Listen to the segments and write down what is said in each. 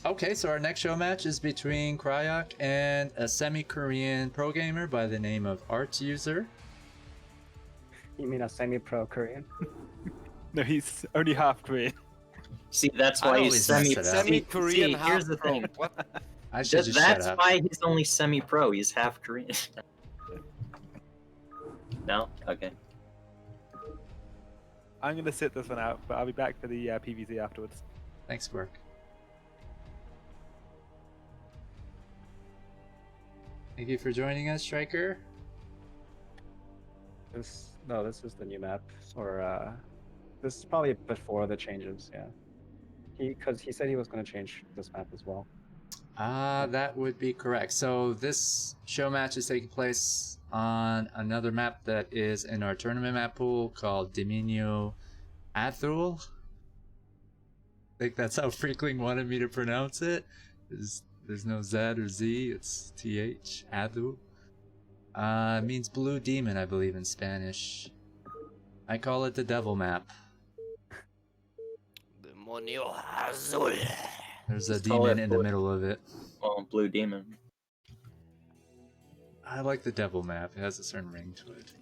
Okay, so our next show match is between Cryoc and a semi-Korean pro gamer by the name of ArtUser. You mean a semi-pro Korean? No, he's only half Korean. See, that's I why always he's mess it up. Semi-Korean See, here's the half-pro. thing. What? I should just shut That's up. why he's only semi-pro. He's half Korean. No? Okay. I'm gonna sit this one out, but I'll be back for the PVZ afterwards. Thanks, Quirk. Thank you for joining us, Striker. This is the new map, or this is probably before the changes. Yeah, because he said he was going to change this map as well. That would be correct. So this show match is taking place on another map that is in our tournament map pool called Dominio Azul. I think that's how Freakling wanted me to pronounce it. There's no Z or Z, it's TH, Azul. It means blue demon, I believe, in Spanish. I call it the devil map. Demonio Azul. There's a Just call demon it in the blue. middle of it. Well, Blue Demon. I like the devil map, it has a certain ring to it.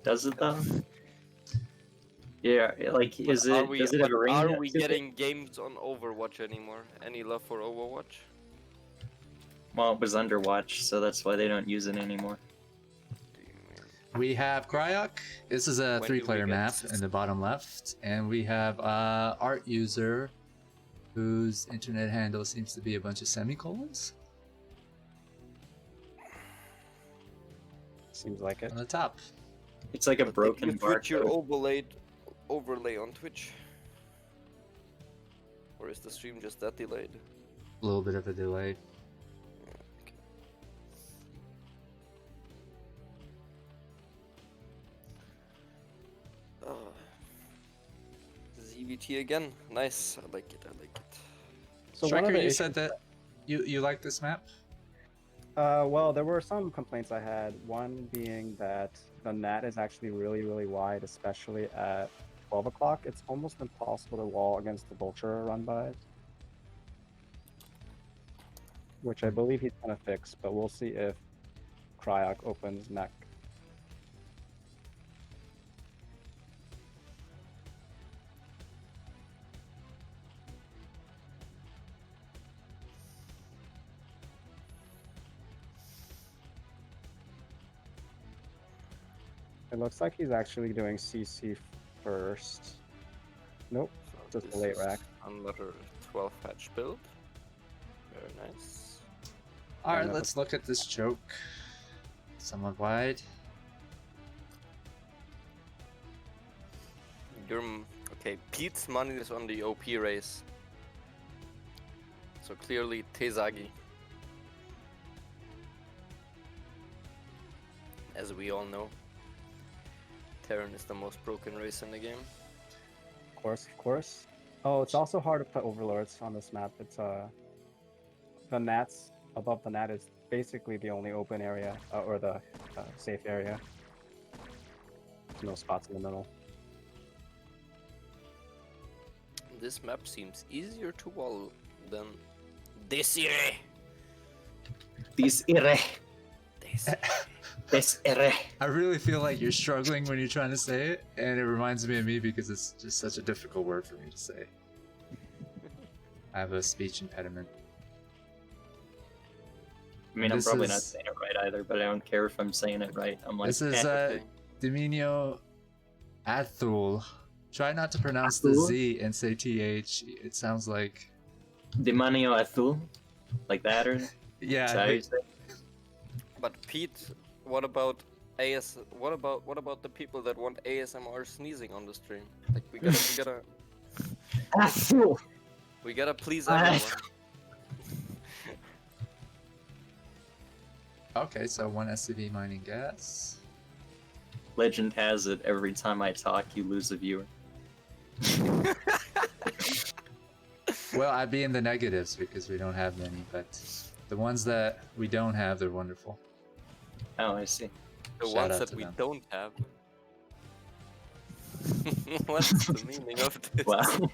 Does it though? Yeah, like, does it have a ring? Are we to it? getting games on Overwatch anymore? Any love for Overwatch? Well, it was Underwatch, so that's why they don't use it anymore. We have Cryoc. This is a When do we three-player get map in the bottom left, and we have ArtUser, whose internet handle seems to be a bunch of semicolons Seems like it. on the top. It's like a But broken did you switch your barcode. overlay on Twitch? Or is the stream just that delayed? A little bit of a delay. Okay. Oh. ZVT again. Nice. I like it. I like it. So one Striker, of the you issues- said that you like this map? Well, there were some complaints I had. One being that the net is actually really, really wide, especially at 12 o'clock. It's almost impossible to wall against the vulture run by, which I believe he's gonna fix. But we'll see if Cryoc opens neck. It looks like he's actually doing CC first. Nope, So just this a late is rack. Another 12 patch build. Very nice. Alright, no. let's look at this choke. Somewhat wide. Okay, Pete's money is on the OP race. So clearly Tezagi. As we all know, Terran is the most broken race in the game. Of course, of course. Oh, it's also hard to put overlords on this map. It's the nats above the net is basically the only open area or the safe area. No spots in the middle. This map seems easier to wall than Desire. Desire. Desire. Desire. I really feel like you're struggling when you're trying to say it, and it reminds me of me because it's just such a difficult word for me to say. I have a speech impediment. I mean, I'm This probably not is- saying it right either, but I don't care if I'm saying it right. I'm like, This is okay. Dominio Azul. Try not to pronounce the Azul? Z and say TH. It sounds like Demonio Azul, like that, or is yeah. that how you say it? But Pete, what about What about the people that want ASMR sneezing on the stream? Like Azul. we gotta please everyone. Okay, so one SCV mining gas. Legend has it, every time I talk, you lose a viewer. Well, I'd be in the negatives because we don't have many, but the ones that we don't have, they're wonderful. Oh, I see. The Shout ones out that to we them. don't have. What's the meaning of this? Wow.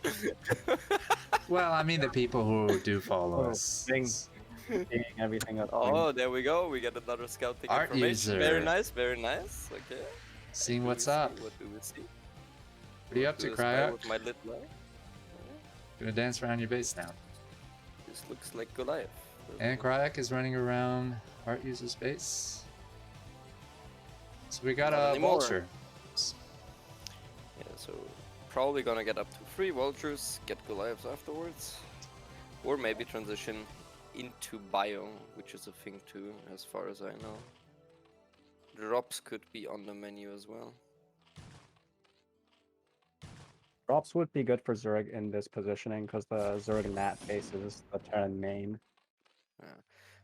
Well, I mean the people who do follow Oh, us. dang. Seeing everything up. Oh, there we go. We get another scouting Art information. Very user. nice, very nice. Okay. Seeing What what's do we up. see? What do we see? What are you What up to, do I spy Cryoc? with my little eye? Gonna dance around your base now. This looks like Goliath. doesn't And it? Cryoc is running around Art user space. So we got Not a anymore. vulture. Yeah, so probably gonna get up to 3 vultures, get Goliaths afterwards. Or maybe transition into bio, which is a thing too, as far as I know. Drops could be on the menu as well. Drops would be good for Zerg in this positioning because the Zerg Nat faces the Terran main.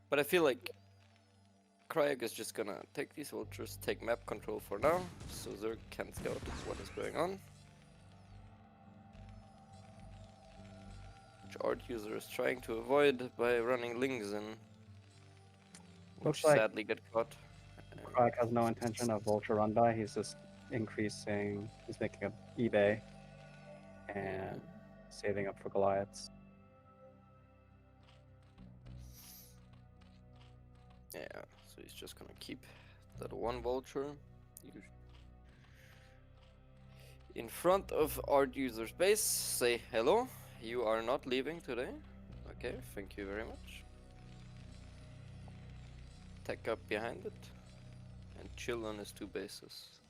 But I feel like Cryoc is just gonna take these vultures, take map control for now, so Zerg can scout what is going on. Which ArtUser is trying to avoid by running Lings in. Looks Which like sadly get caught. Cryoc has no intention of Vulture run by. He's just increasing. He's making a eBay and saving up for Goliaths. Yeah, so he's just gonna keep that one vulture in front of ArtUser's base. Say hello. You are not leaving today. Okay, thank you very much. Tech up behind it and chill on his 2 bases.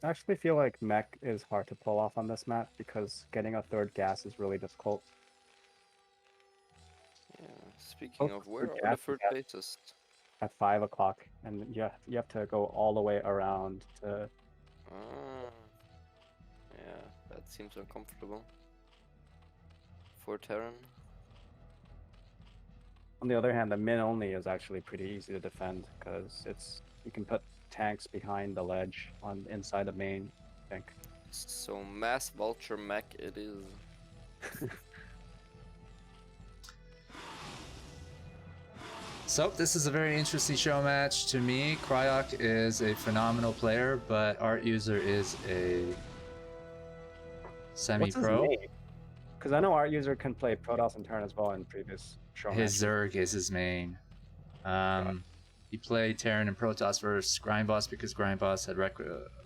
I actually feel like mech is hard to pull off on this map because getting a third gas is really difficult. Yeah. Speaking of, where are the gas third at- bases? At 5 o'clock, and you have to go all the way around to. Ah, yeah, that seems uncomfortable for Terran. On the other hand, the min only is actually pretty easy to defend because you can put tanks behind the ledge on inside the main. I think. So mass vulture mech it is. So this is a very interesting show match to me. Cryoc is a phenomenal player, but Art User is a semi-pro. Because I know ArtUser can play Protoss and Terran as well in previous show His matches. Zerg is his main. He played Terran and Protoss versus Grindboss because Grindboss had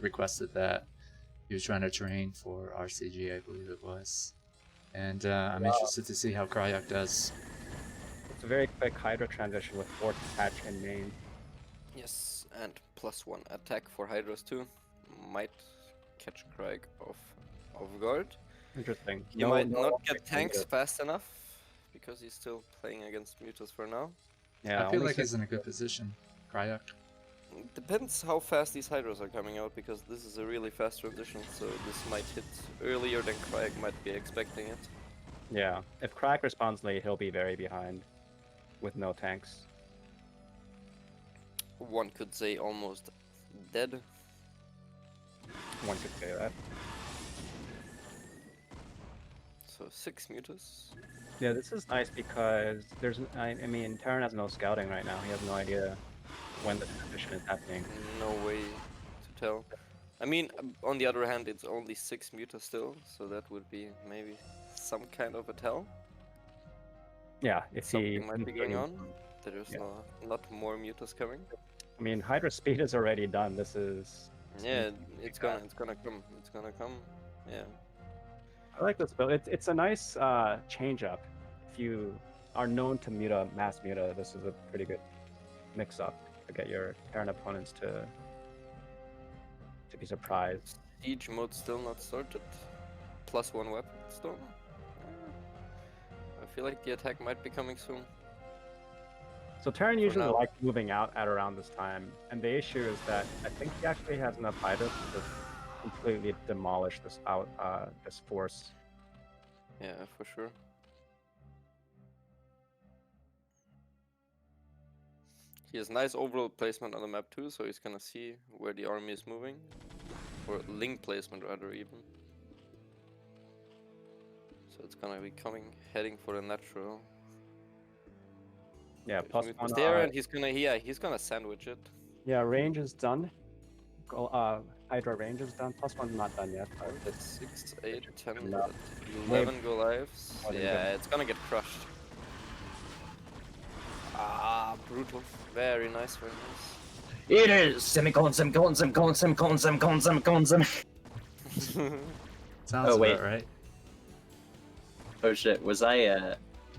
requested that. He was trying to train for RCG, I believe it was. And I'm interested to see how Cryoc does. It's a very quick Hydra transition with 4 attach in main. Yes, and +1 attack for Hydras too. Might catch Craig off guard. Interesting. He might not one get pick tanks Mutas. fast enough because he's still playing against Mutas for now. Yeah, I feel only like six- he's in a good position, Cryoc. Depends how fast these Hydras are coming out because this is a really fast transition, so this might hit earlier than Craig might be expecting it. Yeah, if Crack responds late, he'll be very behind with no tanks. One could say almost dead. One could say that. So 6 Mutas. Yeah, this is nice because I mean, Terran has no scouting right now. He has no idea when the transition is happening. No way to tell. I mean, on the other hand, it's only 6 Mutas still, so that would be maybe some kind of a tell. Yeah, if he Something might be going on. There's Yeah. not more Mutas coming. I mean, Hydra speed is already done. This is. Yeah, it's gonna come. It's gonna come. Yeah. I like this build. It's a nice change up. If you are known to mass muta, this is a pretty good mix up to get your Terran opponents to be surprised. Siege mode still not started. +1 weapon storm. I feel like the attack might be coming soon. So Terran usually now. like moving out at around this time, and the issue is that I think he actually has enough Hydra to completely demolish this force. Yeah, for sure. He has nice overall placement on the map too, so he's gonna see where the army is moving. Or link placement rather even. So it's gonna be heading for the natural. Yeah, There's plus Mutas one. there, and he's gonna sandwich it. Yeah, range is done. Hydra range is done. +1's not done yet, but it's 6, 8, 10, enough. 11 go lives. More than Yeah, good. it's gonna get crushed. Ah, brutal. Very nice, very nice. It is semicolon, semicolon, semicolon, semicolon, semicolon, semicolon, Sounds Oh, wait. about right. Oh shit, was I,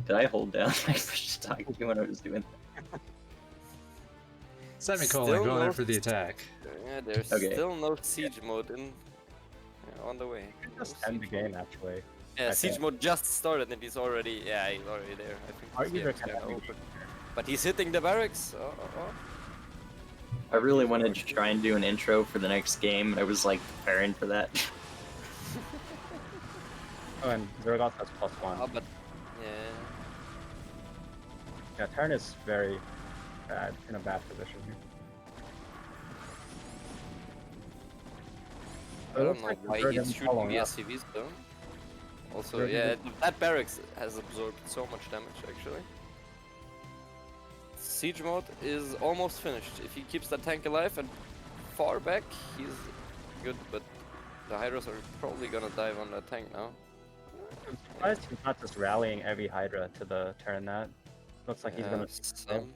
did I hold down? I pushed to talk to you when I was doing that. Semicolon Still going no in for the attack. Yeah, there's Okay. still no siege mode in on the way. No just end the siege mode. game actually. Yeah, I siege think. mode just started and he's already there. I think Our this user game's can kinda end the open. game. But he's hitting the barracks. I really wanted to try and do an intro for the next game, and I was like preparing for that. Oh, and Zergoth has +1. Oh, but yeah. Yeah, Terran is very bad, in a bad position here. I It don't looks know like why Zerg he's isn't shooting following the up. SCVs though. Also, Zerg yeah, isn't- that barracks has absorbed so much damage actually. Siege mode is almost finished. If he keeps that tank alive and far back, he's good, but the Hydras are probably gonna dive on that tank now. I'm surprised he's not just rallying every Hydra to the Terran net. Looks like he's gonna. Some.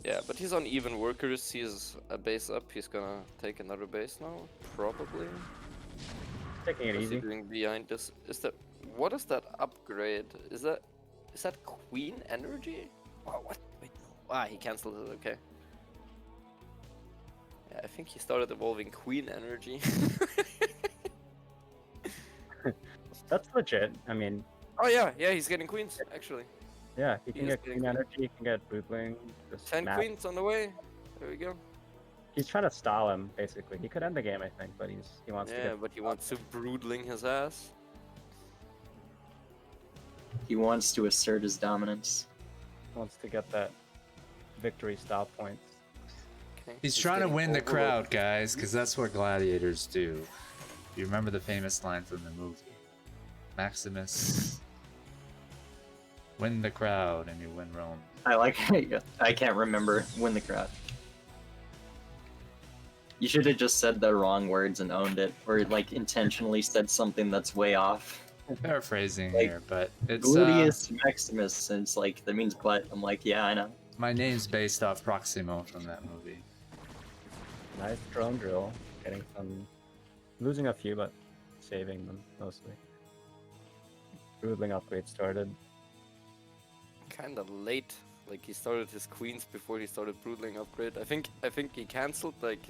Yeah, but he's on even workers. He's a base up. He's gonna take another base now, probably. Taking it What's he easy. doing behind this? Is that what is that upgrade? Is that Queen energy? Oh, what? Wait, no. Ah, he cancelled it. Okay. Yeah, I think he started evolving Queen energy. That's legit. I mean, Oh yeah, he's getting queens actually. yeah, he can is get getting Queen Queen. energy, he can get Broodling. Just 10 map. queens on the way. There we go. He's trying to stall him, basically. He could end the game, I think, but he wants to Yeah, get. but he wants to broodling his ass. He wants to assert his dominance. Wants to get that victory style points. Okay. He's trying to getting win the overloaded. crowd, guys, because that's what gladiators do. You remember the famous line from the movie? Maximus, win the crowd and you win Rome. I like. I can't remember. Win the crowd. You should have just said the wrong words and owned it, or like intentionally said something that's way off. Paraphrasing Like, here, but it's Gluteus Maximus, and it's like that means butt. I'm like, yeah, I know. my name's based off Proximo from that movie. Nice drone drill. Getting some. Losing a few, but saving them mostly. Broodling upgrade started. Kinda late. Like he started his queens before he started broodling upgrade. I think he cancelled like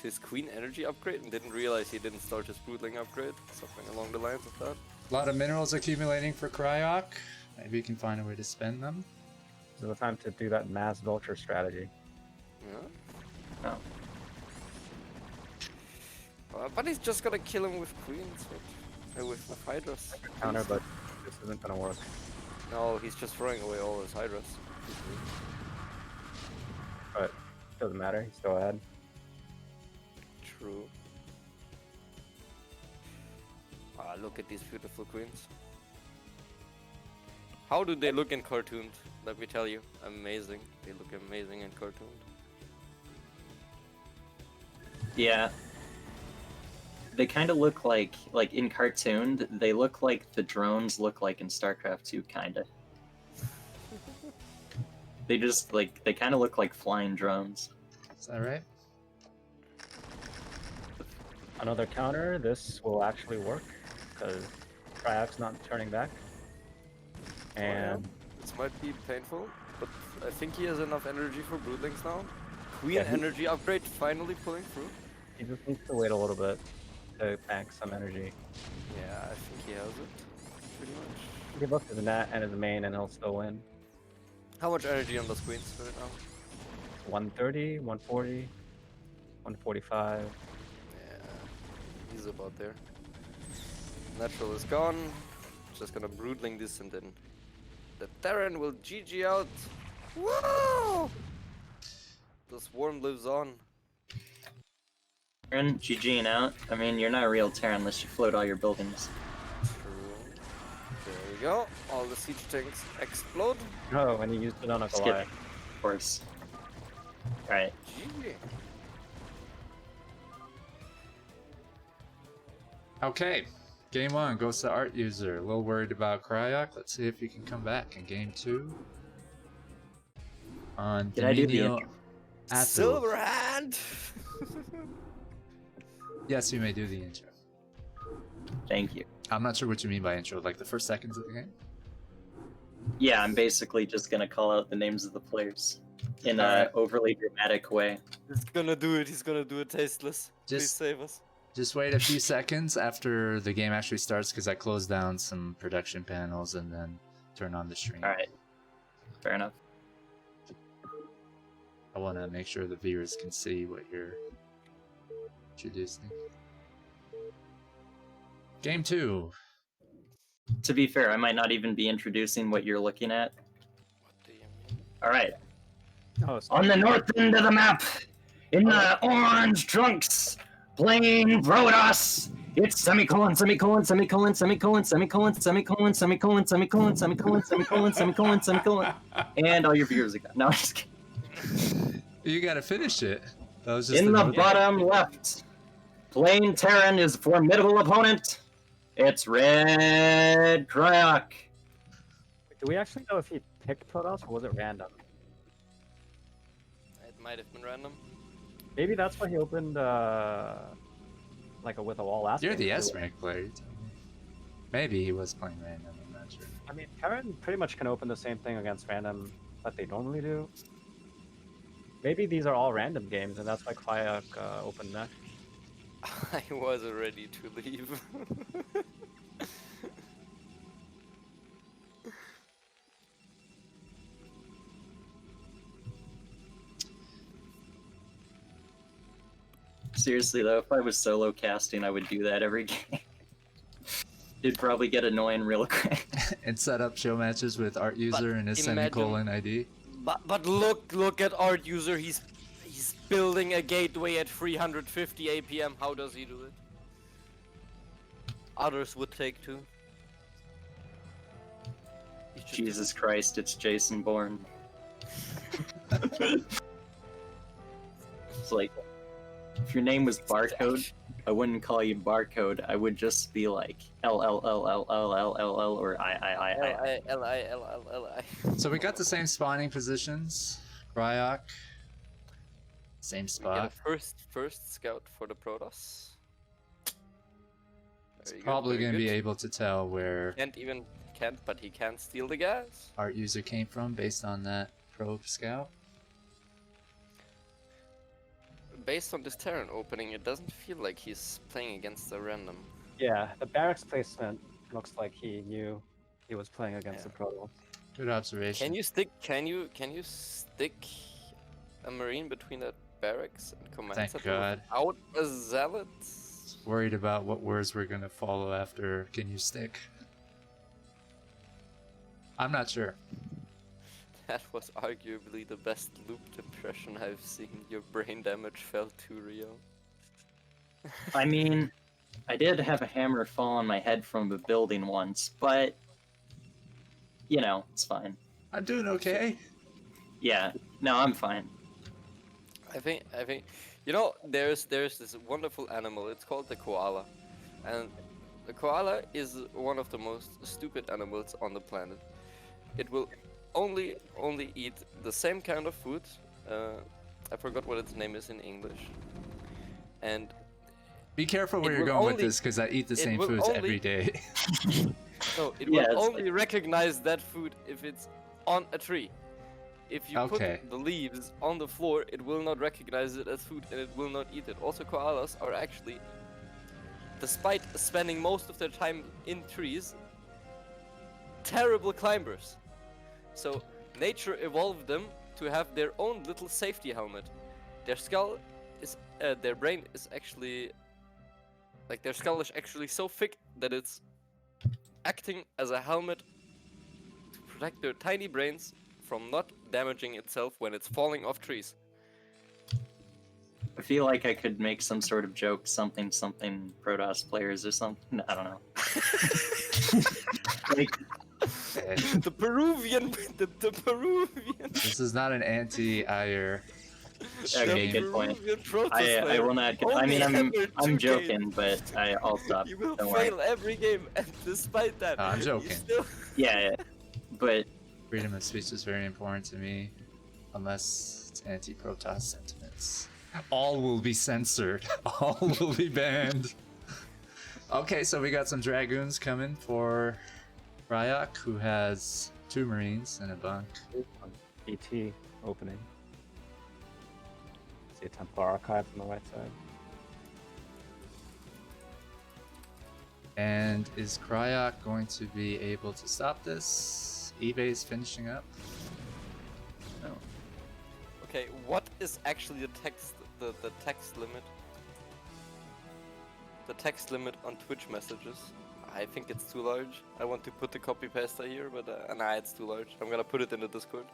his queen energy upgrade and didn't realize he didn't start his broodling upgrade. Something along the lines of that. A lot of minerals accumulating for Cryoc. Maybe you can find a way to spend them. So the time to do that mass vulture strategy. Yeah. Oh. But he's just gonna kill him with queens, with hydras. Counter, but this isn't gonna work. No, he's just throwing away all his hydras. But doesn't matter, he's still ahead. True. Ah, look at these beautiful queens. How do they look in cartooned? Let me tell you, amazing. They look amazing in cartooned. Yeah. They kind of look like in cartoon. They look like the drones look like in StarCraft 2, kinda. They just they kind of look like flying drones. Is that right? Another counter, this will actually work, because Cryoc's not turning back. And This might be painful, but I think he has enough energy for broodlings now. Queen Yeah, he- energy upgrade finally pulling through. he just needs to wait a little bit to bank some energy. Yeah, I think he has it. Pretty much. He can look at the net and his main and he'll still win. How much energy on those queens right now? 130, 140, 145. Yeah, he's about there. Natural is gone. Just gonna broodling this and then the Terran will GG out. Woo! The swarm lives on. Terran, GGing out. I mean, you're not a real Terran unless you float all your buildings. True. There we go. All the siege tanks explode. No, when he used it on a Skip. Goliath. Of course. Alright. GG. Okay, game 1 goes to ArtUser. A little worried about Cryoc. Let's see if he can come back in game 2. On Did I do the Dominio intro? Athul. Silverhand! Yes, you may do the intro. Thank you. I'm not sure what you mean by intro, like the first seconds of the game? Yeah, I'm basically just gonna call out the names of the players in an Alright. overly dramatic way. He's gonna do it, he's gonna do it tasteless. Please Just- save us. Just wait a few seconds after the game actually starts because I closed down some production panels and then turn on the stream. All right, fair enough. I want to make sure the viewers can see what you're introducing. Game 2. To be fair, I might not even be introducing what you're looking at. What do you mean? All right, Oh, so on the north end of the map, in the orange trunks, playing Protoss. It's semicolon, semicolon, semicolon, semicolon, semicolon, semicolon, semicolon, semicolon, semicolon, semicolon, semicolon, semicolon, and all your viewers again. No, I'm just kidding. You gotta finish it. That was just In the note. bottom left, playing Terran is formidable opponent. It's Red Cryoc. do we actually know if he picked Protoss or was it random? It might have been random. Maybe that's why he opened like a with a wall last You're game, the too. S rank player. You tell me. Maybe he was playing random. I'm not sure. I mean, Terran pretty much can open the same thing against random that they normally do. Maybe these are all random games, and that's why Cryoc opened next. I was ready to leave. Seriously though, if I was solo casting, I would do that every game. It'd probably get annoying real quick. And set up show matches with ArtUser and his imagine- semicolon ID. But look at ArtUser. He's building a gateway at 350 APM. How does he do it? Others would take two. He's just- Jesus Christ, it's Jason Bourne. It's like, if your name was Barcode, I wouldn't call you Barcode. I would just be like LLLLLLLL or I. L-I-L-I-L-L-L-I. So we got the same spawning positions. Cryoc. Same We get spot. a first scout for the Protoss. It's Very good, probably very going to be good. able to tell where But he can't steal the gas. ArtUser came from based on that probe scout. Based on this Terran opening, it doesn't feel like he's playing against a random. Yeah, the barracks placement looks like he knew he was playing against the Protoss. Good observation. Can you stick a marine between that barracks and command Thank center God. without a zealot? Worried about what words we're going to follow after can you stick? I'm not sure. That was arguably the best looped impression I've seen. Your brain damage felt too real. I mean, I did have a hammer fall on my head from a building once, but you know, it's fine. I'm doing okay. Yeah, no, I'm fine. I think you know there's this wonderful animal. It's called the koala, and the koala is one of the most stupid animals on the planet. It will only eat the same kind of food. I forgot what its name is in English. And Be careful where It you're will going with only- this because I eat the it same will foods only- every day. so it Yeah, will it's only recognize that food if it's on a tree. If you Okay. put the leaves on the floor, it will not recognize it as food and it will not eat it. Also, koalas are actually, despite spending most of their time in trees, terrible climbers. So nature evolved them to have their own little safety helmet. Their skull is, their brain is actually, like their skull is actually so thick that it's acting as a helmet to protect their tiny brains from not damaging itself when it's falling off trees. I feel like I could make some sort of joke, something Protoss players or something. I don't know. Like, Okay. The Peruvian. This is not an anti-ire Okay, Shame. good point. Peruvian Protoss I player. will not. I Only mean, ever I'm 2K. joking, but I'll stop. You will Don't fail worry. every game, and despite that, I'm you joking. still. Yeah, but Freedom of speech is very important to me, unless it's anti-Protoss sentiments. All will be censored. All will be banned. Okay, so we got some Dragoons coming for Cryoc, who has 2 Marines and a bunk. BT opening. See a Templar Archive on the right side. And is Cryoc going to be able to stop this? eBay's finishing up. No. Okay, what is actually the text limit? The text limit on Twitch messages. I think it's too large. I want to put the copy paste here, but nah, it's too large. I'm gonna put it in the Discord.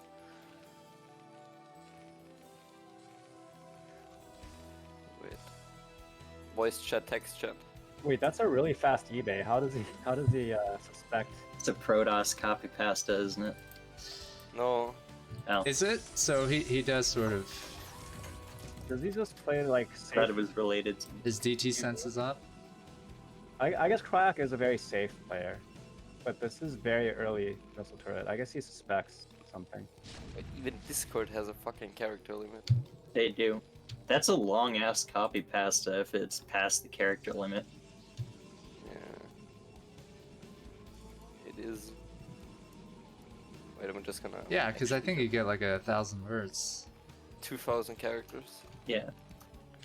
Wait. Voice chat, text chat. Wait, that's a really fast eBay. How does he suspect? it's a Protoss copy pasta, isn't it? No. Oh, Is it? So he does sort of... Does he just play like I safe? thought it was related to. His DT senses up? I guess Cryoc is a very safe player, but this is very early missile turret. I guess he suspects something. Even Discord has a fucking character limit. They do. That's a long ass copy pasta if it's past the character limit. Yeah. It is. Wait, I'm just gonna. Yeah, because I think you get like 1,000 words. 2,000 characters. Yeah.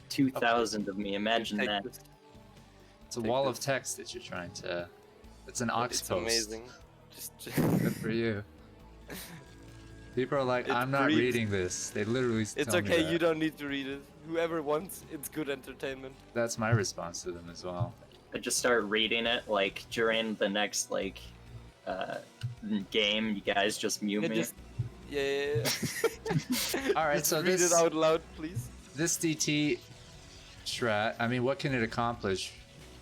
2,000 of me. Imagine Take that. this. It's a Take wall this. of text that you're trying to... It's an ox It's post. amazing. Just. Good for you. People are like, It I'm not breathes. reading this. They literally It's tell me okay, that. you don't need to read it. Whoever wants, it's good entertainment. That's my response to them as well. I just start reading it like during the next game. You guys just mute me. Yeah. All right, Just so read this it out loud, please. this DT strat, I mean, what can it accomplish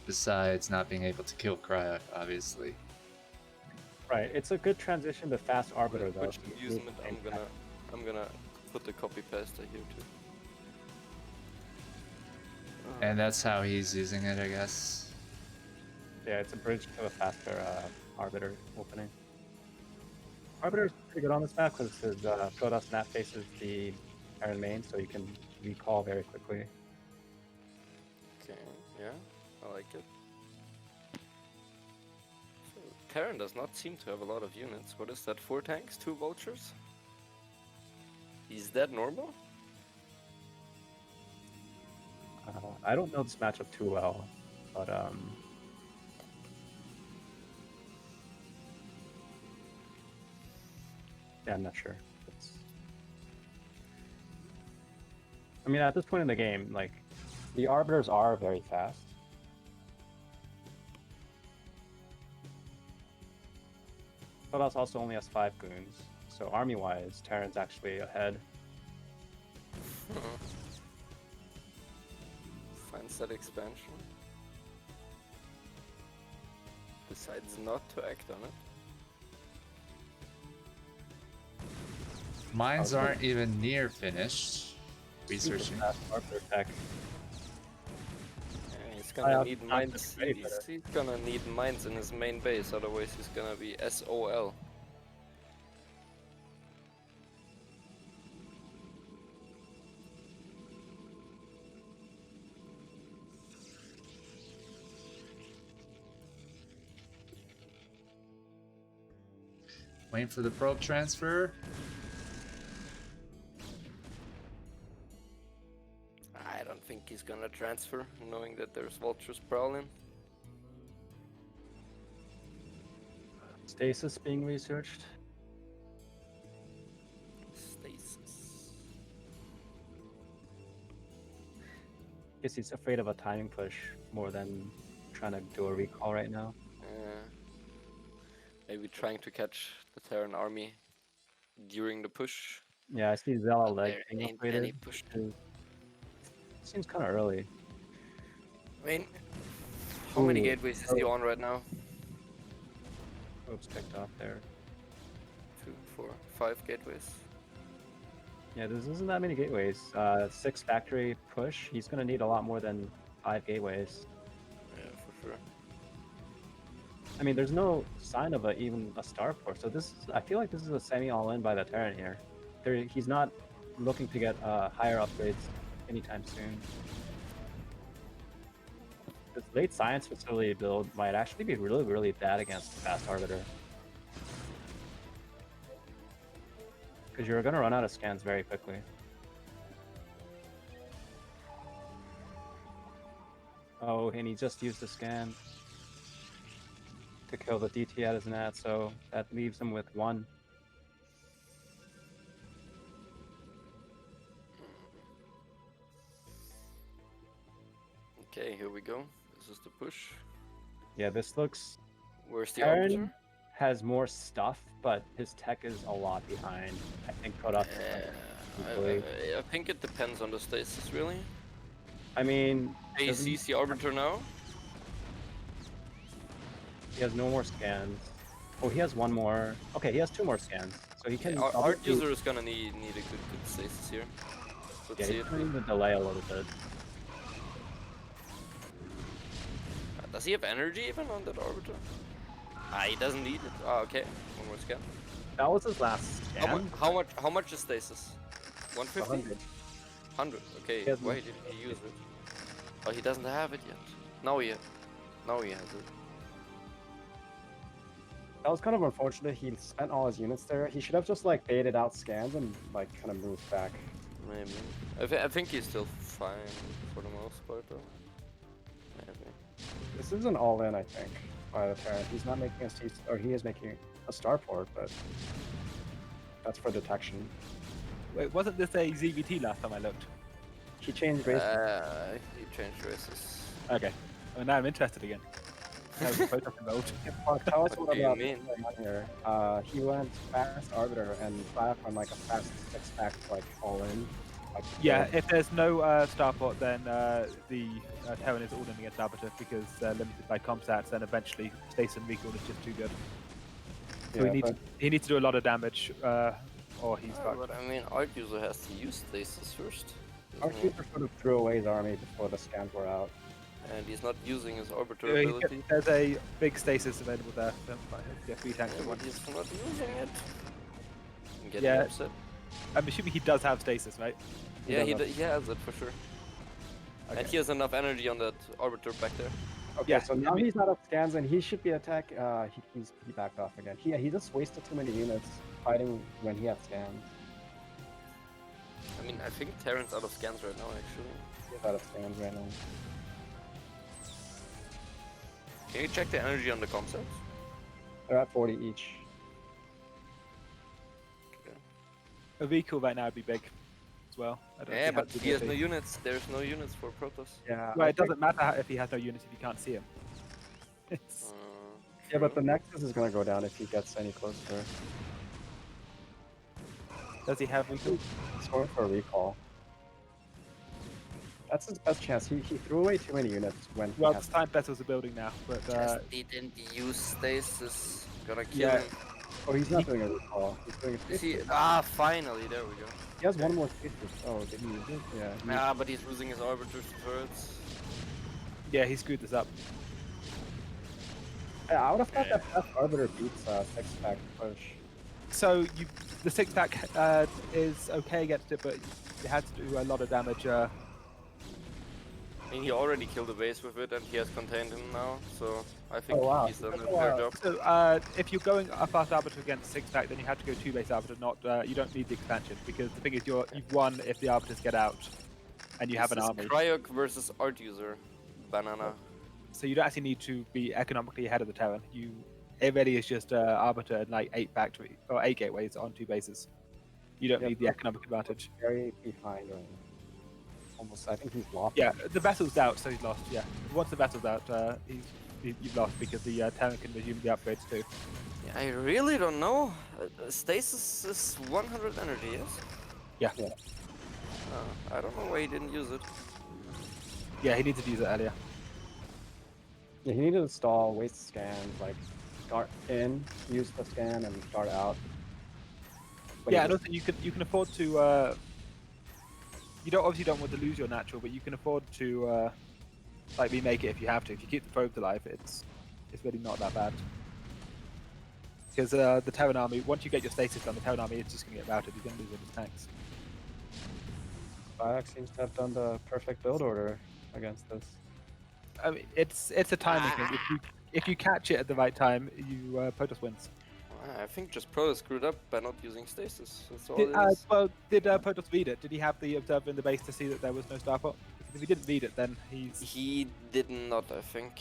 besides not being able to kill Cryoc, obviously? Right, it's a good transition to fast arbiter though. Which amusement I'm gonna put the copy paste here too. And that's how he's using it, I guess. Yeah, it's a bridge to a faster arbiter opening. Arbiter's pretty good on this map because his Protoss map faces the Terran main, so you can recall very quickly. Okay, yeah, I like it. So, Terran does not seem to have a lot of units. What is that? 4 tanks, 2 vultures? Is that normal? I don't know this matchup too well, but yeah, I'm not sure. I mean, at this point in the game, like, the arbiters are very fast. Protoss also only has 5 goons, so army-wise, Terran's actually ahead. Finds that expansion. Decides not to act on it. Mines Okay. aren't even near finished. Researching. Super fast arbiter tech. Yeah, he's gonna I'm need not mines. ready for that. He's gonna need mines in his main base, otherwise he's gonna be SOL. Waiting for the probe transfer. I don't think he's gonna transfer, knowing that there's vultures prowling. Stasis being researched. Stasis. Guess he's afraid of a timing push more than trying to do a recall right now. Maybe trying to catch the Terran army during the push. Yeah, I see Zella leg There being ain't any upgraded. push. Seems kind of early. I mean, how many Ooh, gateways is he on right now? Oops, picked off there. 2, 4, 5 gateways. Yeah, there isn't that many gateways. 6 factory push. He's gonna need a lot more than 5 gateways. Yeah, for sure. I mean, there's no sign of even a starport. So I feel like this is a semi all-in by the Terran here. He's not looking to get higher upgrades anytime soon. This late science facility build might actually be really, really bad against Fast Arbiter. Because you're gonna run out of scans very quickly. Oh, and he just used the scan to kill the DT at his net, so that leaves him with 1. Okay, here we go. This is the push. Yeah, this looks... Where's the Terran arbiter? has more stuff, but his tech is a lot behind. I think production. I think it depends on the stasis, really. I mean, He doesn't- sees the arbiter now. he has no more scans. Oh, he has 1 more. Okay, he has 2 more scans, so he can. Our probably- ArtUser is gonna need a good stasis here. Let's Yeah, see he's it. gonna need to delay a little bit. Does he have energy even on that arbiter? Ah, he doesn't need it. Ah, okay. One more scan. That was his last scan. How much is stasis? 150? 100. 100. Okay. He has Why no- didn't he use it? Oh, he doesn't have it yet. Now he has it. That was kind of unfortunate. He spent all his units there. He should have just like baited out scans and like kind of moved back. Maybe. I think he's still fine for the most part, though. Maybe. This is an all-in, I think, by the Terran. He's not making a or he is making a starport, but that's for detection. Wait, wasn't this a ZVT last time I looked? He changed race. He changed races. Okay. Well, now I'm interested again. Now there's a photo involved. Tell us What what do you about mean? what's going on here. He went fast arbiter and Cryoc on like a fast 6-pack, like all-in. Like, Yeah, if there's no starport, then the Terran is all in against Arbiter because they're limited by comsats, and eventually stasis and recall is just too good. So yeah, he needs to do a lot of damage, or he's fucked. But I mean, ArtUser has to use stasis first. Our doesn't he? keeper sort of threw away his army before the scans were out. And he's not using his arbiter Yeah, ability. there's a big stasis available there. So, yeah, 3 tanks Yeah, at but once. he's not using it. I'm getting Yeah. upset. I'm assuming he does have stasis, right? Yeah, doesn't. he has it for sure. Okay. And he has enough energy on that arbiter back there. Okay, Yeah, so I now mean- he's out of scans and he should be attack. He backed off again. He just wasted too many units fighting when he had scans. I mean, I think Terran's out of scans right now, actually. He's out of scans right now. Can you check the energy on the concepts? They're at 40 each. A recall right now would be big as well. I don't Yeah, see how but big he has it'd no be. units. There's no units for Protoss. Yeah. Well, I it think- doesn't matter if he has no units if you can't see him. It's, Yeah, but the true. Nexus is gonna go down if he gets any closer. does he have recall? He's going for a recall. That's his best chance. He threw away too many units when he Well, had... the time vessels are building now, but Just didn't use stasis. Gonna kill Yeah. him. Oh, he's not doing a recall. He's doing a You see? stasis. Finally, there we go. He has 1 more stasis. Oh, did he use it? Yeah. he- Ah, but he's losing his arbiters to turrets. yeah, he screwed this up. Yeah, I would have thought that Fast Arbiter beats 6-pack push. So the 6-pack is okay against it, but you had to do a lot of damage. I mean, he already killed a base with it, and he has contained him now. So I think Oh, wow. he's done a Oh, fair wow. job. So if you're going a fast arbiter against 6-pack, then you have to go 2-base arbiter. Not you don't need the expansion because the thing is you've won if the arbiters get out, and you have an This is army. Cryoc versus ArtUser. Banana. So you don't actually need to be economically ahead of the Terran. It really is just arbiter and like 8 factory or 8 gateways on 2 bases. You don't Yeah, need the economic advantage. Very behind right now. Almost, I think he's lost. Yeah, the vessel's out, so he's lost. Yeah, once the vessel's out, you've lost because the Terran can resume the upgrades too. Yeah, I really don't know. Stasis is 100 energy, yes? Yeah. Yeah. I don't know why he didn't use it. Yeah, he needed to use it earlier. Yeah, he needed to stall, waste scans, like start in, use the scan, and start out. Yeah, and also you can afford to. You obviously don't want to lose your natural, but you can afford to like remake it if you have to. If you keep the probes alive, it's really not that bad. Because the Terran army, once you get your stasis done, the Terran army is just going to get routed. You're going to lose all his tanks. Cryoc seems to have done the perfect build order against this. I mean, it's a timing thing. If you catch it at the right time, you Protoss wins. I think just Pro screwed up by not using stasis. That's all Did, it is. did Protoss read it? Did he have the observer in the base to see that there was no starport? Because if he didn't read it, then he's He did not, I think.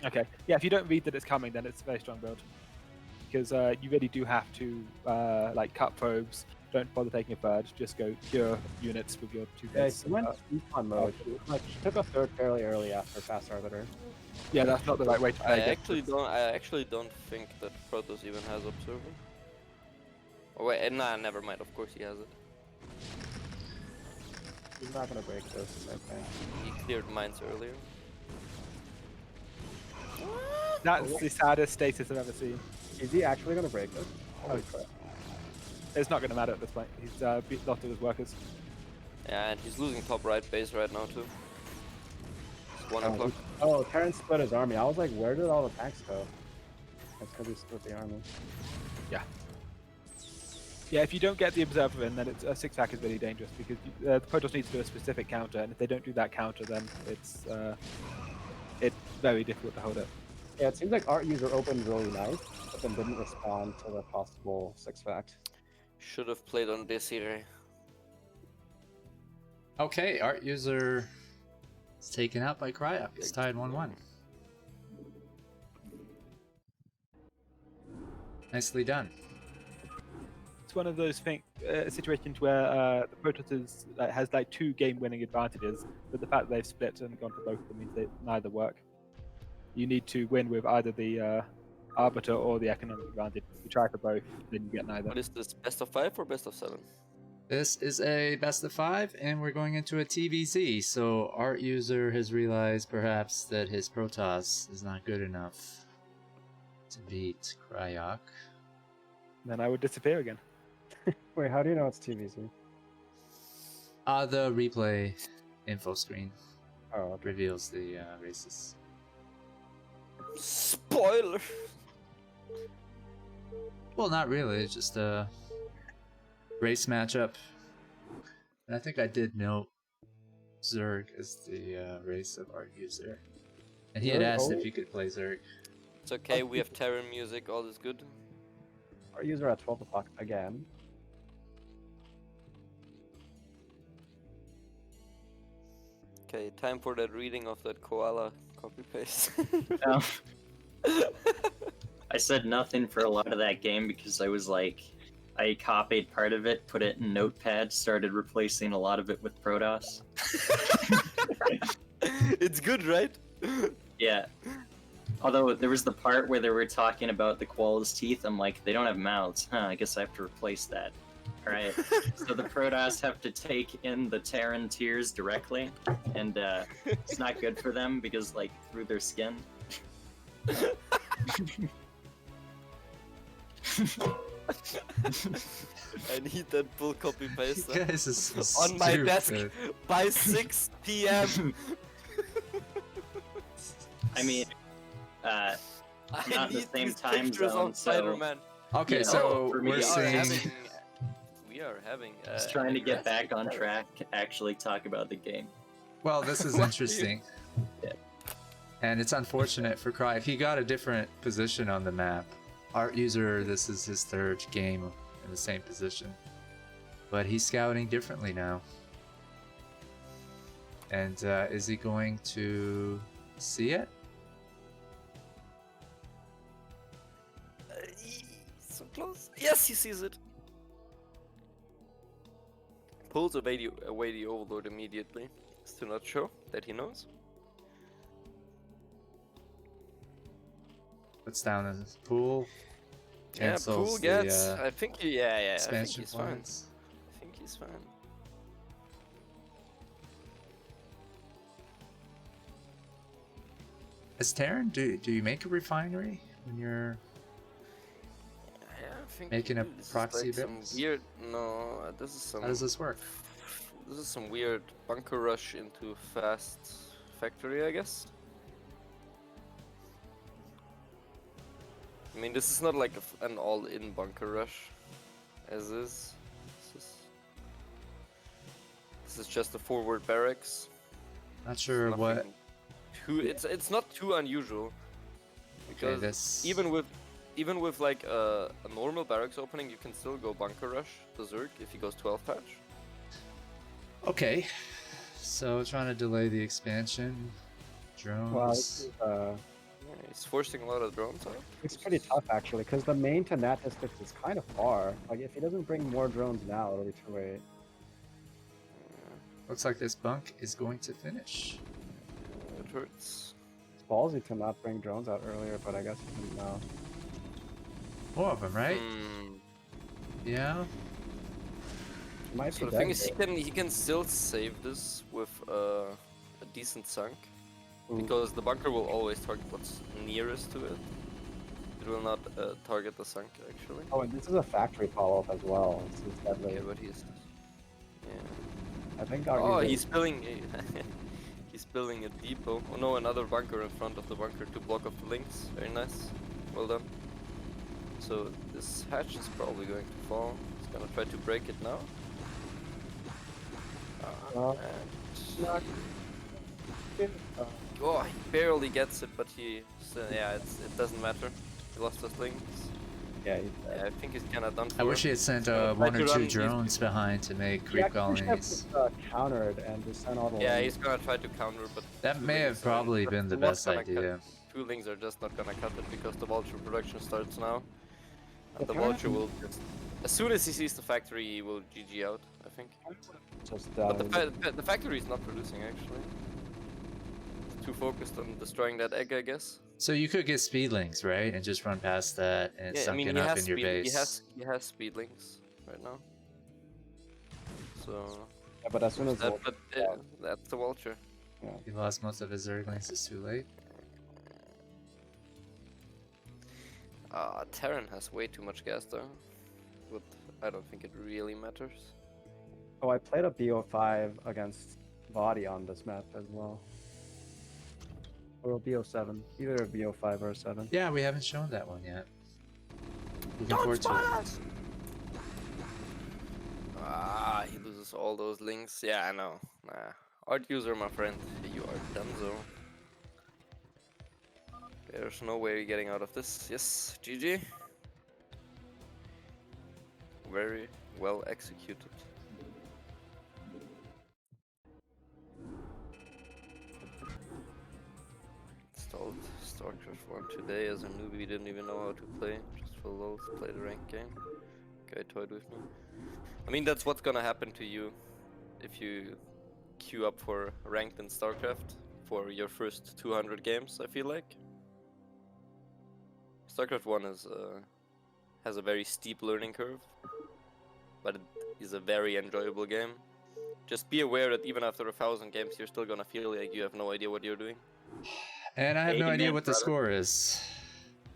okay. Yeah, if you don't read that it's coming, then it's a very strong build. Because you really do have to like cut probes. Don't bother taking a third. Just go pure units with your 2 Yeah, gates. he went Econ mode. Like, he took a third fairly early after Fast Arbiter. Yeah, that's not the right way to play. I actually don't think that Protoss even has observer. Oh wait, nah, never mind. Of course he has it. He's not gonna break this, I think. He cleared mines earlier. That's the saddest status I've ever seen. Is he actually gonna break this? Holy crap. It's not going to matter at this point. He's beat lots of his workers. Yeah, and he's losing top right base right now too. It's 1 o'clock. Oh, Terran split his army. I was like, where did all the tanks go? That's because he split the army. Yeah. Yeah, if you don't get the observer in, then it's a 6-pack is really dangerous because the Protoss needs to do a specific counter, and if they don't do that counter, then it's very difficult to hold it. Yeah, it seems like ArtUser opened really nice, but then didn't respond to the possible 6-fact. Should have played on Desiree. Okay, ArtUser is taken out by Cryoc. It's tied 1-1. Nicely done. It's one of those situations where the Protoss has like 2 game-winning advantages, but the fact that they've split and gone for both of them means they neither work. You need to win with either the Arbiter or the economic advantage. If you try for both, then you get neither. What is this? Best of 5 or best of 7? This is a best of 5, and we're going into a TVZ. So ArtUser has realized perhaps that his Protoss is not good enough to beat Cryoc. Then I would disappear again. Wait, how do you know it's TVC? The replay info screen Oh, okay. reveals the races. Spoiler! Well, not really. It's just a race matchup. And I think I did note Zerg as the race of ArtUser. And he had Zerg? asked Oh. if he could play Zerg. It's okay, we have Terran music, all is good. ArtUser at 12 o'clock again. Okay, time for that reading of that koala copy paste. Um, I said nothing for a lot of that game because I was like, I copied part of it, put it in Notepad, started replacing a lot of it with Protoss. It's good, right? Yeah. Although there was the part where they were talking about the koala's teeth, I'm like, they don't have mouths. Huh, I guess I have to replace that. Alright. So the Protoss have to take in the Terran tears directly, and it's not good for them because, like, through their skin. I need that full copy paste Guys, this is on my desk stupid. by 6 p.m. I mean, I not in the need same these time pictures zone, of so- Spider-Man. Okay, Yeah, so for me, we're seeing. We are having. just trying to get back on track, actually talk about the game. Well, this is What do you- interesting. Yeah. And it's unfortunate for Cry. He got a different position on the map. ArtUser, this is his 3rd game in the same position. But he's scouting differently now. And is he going to see it? So close. Yes, he sees it. Pulls away the Overlord immediately, to not show that he knows. Puts down his pool. Yeah, Cancels Pool the gets. I think he. Yeah. I think expansion he's fine. plans. I think he's fine. As Terran, do you make a refinery when you're? Yeah, think Making a this is proxy like some base? weird. No, this is some. How does this work? This is some weird bunker rush into fast factory, I guess. I mean, this is not like an all-in bunker rush, as is. This is just a forward barracks. Not sure what. Nothing too. It's not too unusual because this- even with like a normal barracks opening, you can still go bunker rush berserk if he goes 12 patch. Okay, so trying to delay the expansion. Drones. Wow, this is, Yeah, he's forcing a lot of drones out. it's pretty tough actually, because the main to nat distance is kind of far. Like if he doesn't bring more drones now, it'll be too late. Looks like this bunk is going to finish. It hurts. It's ballsy to not bring drones out earlier, but I guess he didn't know. More of them, right? Hmm. Yeah. Might So be the thing dead, is, he can still save this with a decent sunk, Ooh. because the bunker will always target what's nearest to it. It will not target the sunk actually. Oh, and this is a factory follow-up as well. This is deadly. Yeah, but he's. Yeah. I think Oh, ArtUser- he's building. He's building a depot. Oh no, another bunker in front of the bunker to block off the links. Very nice. Well done. So this hatch is probably going to fall. He's gonna try to break it now. And not- oh, he barely gets it, but yeah, it doesn't matter. He lost his links. Yeah, he's dead. Yeah, I think he's kinda done for. I wish he had sent Try one or to two run these- drones behind to make He creep actually should have colonies. just, countered and just sent all the Yeah, links. he's gonna try to counter, but That two may have links are probably just been the not best gonna cut- idea. Two links are just not gonna cut it because the vulture production starts now. And the The vulture will just, as soon as he sees the factory, he will GG out, I think. Just, But the factory is not producing actually. It's too focused on destroying that egg, I guess. So you could get speedlings, right, and just run past that and Yeah, I sunk mean it he up has in your speed, base. he has speed links right now. So yeah, but as soon as that, but that's the vulture. He lost most of his Zerglings. It's too late. Terran has way too much gas though, but I don't think it really matters. Oh, I played a BO5 against Body on this map as well. Or a BO7. Either a BO5 or a 7. Yeah, we haven't shown that one yet. Looking forward to it. He loses all those links. Yeah, I know. Nah. ArtUser, my friend, you are donezo. There's no way you're getting out of this. Yes, GG. Very well executed. Installed StarCraft 1 today as a newbie, didn't even know how to play. Just for lulz, play the ranked game. Guy toyed with me. I mean, that's what's gonna happen to you if you queue up for ranked in StarCraft for your first 200 games, I feel like. StarCraft 1 is has a very steep learning curve, but it is a very enjoyable game. Just be aware that even after 1,000 games, you're still gonna feel like you have no idea what you're doing. And I have no idea Amen, what the brother. score is.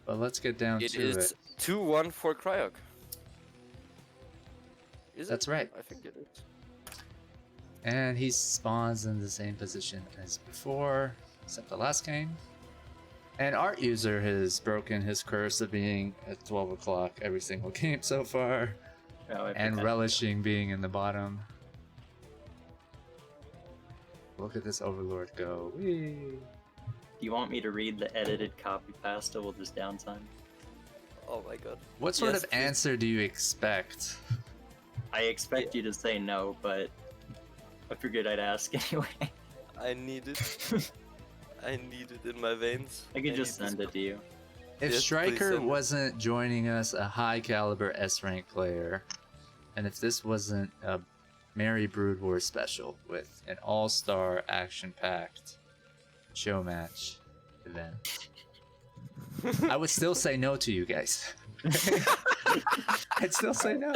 But let's get down It to is it. 2-1 for Cryoc. Is That's it? right. I think it is. And he spawns in the same position as before, except the last game. And ArtUser has broken his curse of being at 12 o'clock every single game so far, Oh, I and forgot. relishing being in the bottom. Look at this Overlord go. Whee! Do you want me to read the edited copy pasta with this downtime? Oh my god. What sort Yes, of please. answer do you expect? I expect you to say no, but I figured I'd ask anyway. I need it. I need it in my veins. I could just send it to you. If Yes, please Striker send it. wasn't joining us, a high caliber S rank player, and if this wasn't a Merry Brood War special with an all-star action-packed show match event, I would still say no to you guys. I'd still say no.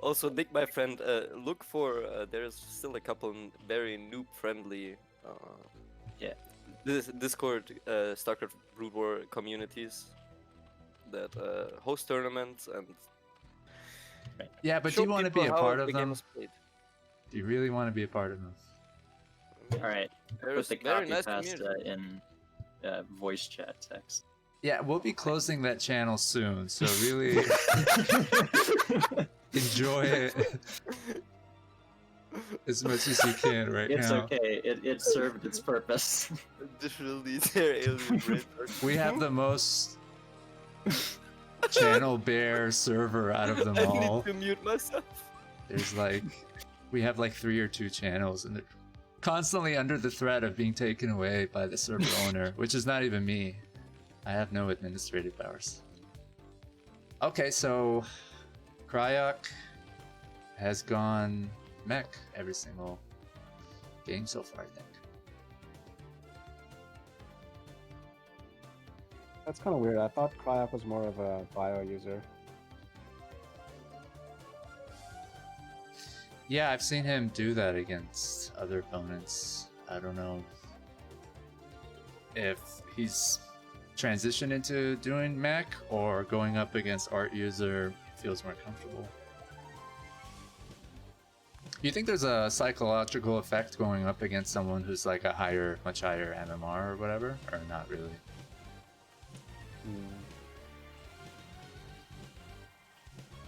Also, Nick, my friend, look for there's still a couple very noob-friendly Yeah. Discord StarCraft Brood War communities. that host tournaments and Yeah, but do show you want to people be a how part of the game them? is played. Do you really want to be a part of them? All right. There's Put the very copy nice pasta community. in voice chat text. Yeah, we'll be closing that channel soon, so really enjoy it as much as you can right It's now. okay. It served its purpose. Additionally, their alien brains are We have the most channel bear server out of them I all. need to mute myself. There's like, we have like 3 or 2 channels, and they're constantly under the threat of being taken away by the server owner, which is not even me. I have no administrative powers. Okay, so Cryoc has gone mech every single game so far, I think. That's kind of weird. I thought Cryoc was more of a bio user. Yeah, I've seen him do that against other opponents. I don't know if he's transitioned into doing mech or going up against ArtUser feels more comfortable. You think there's a psychological effect going up against someone who's like a higher, much higher MMR or whatever, or not really?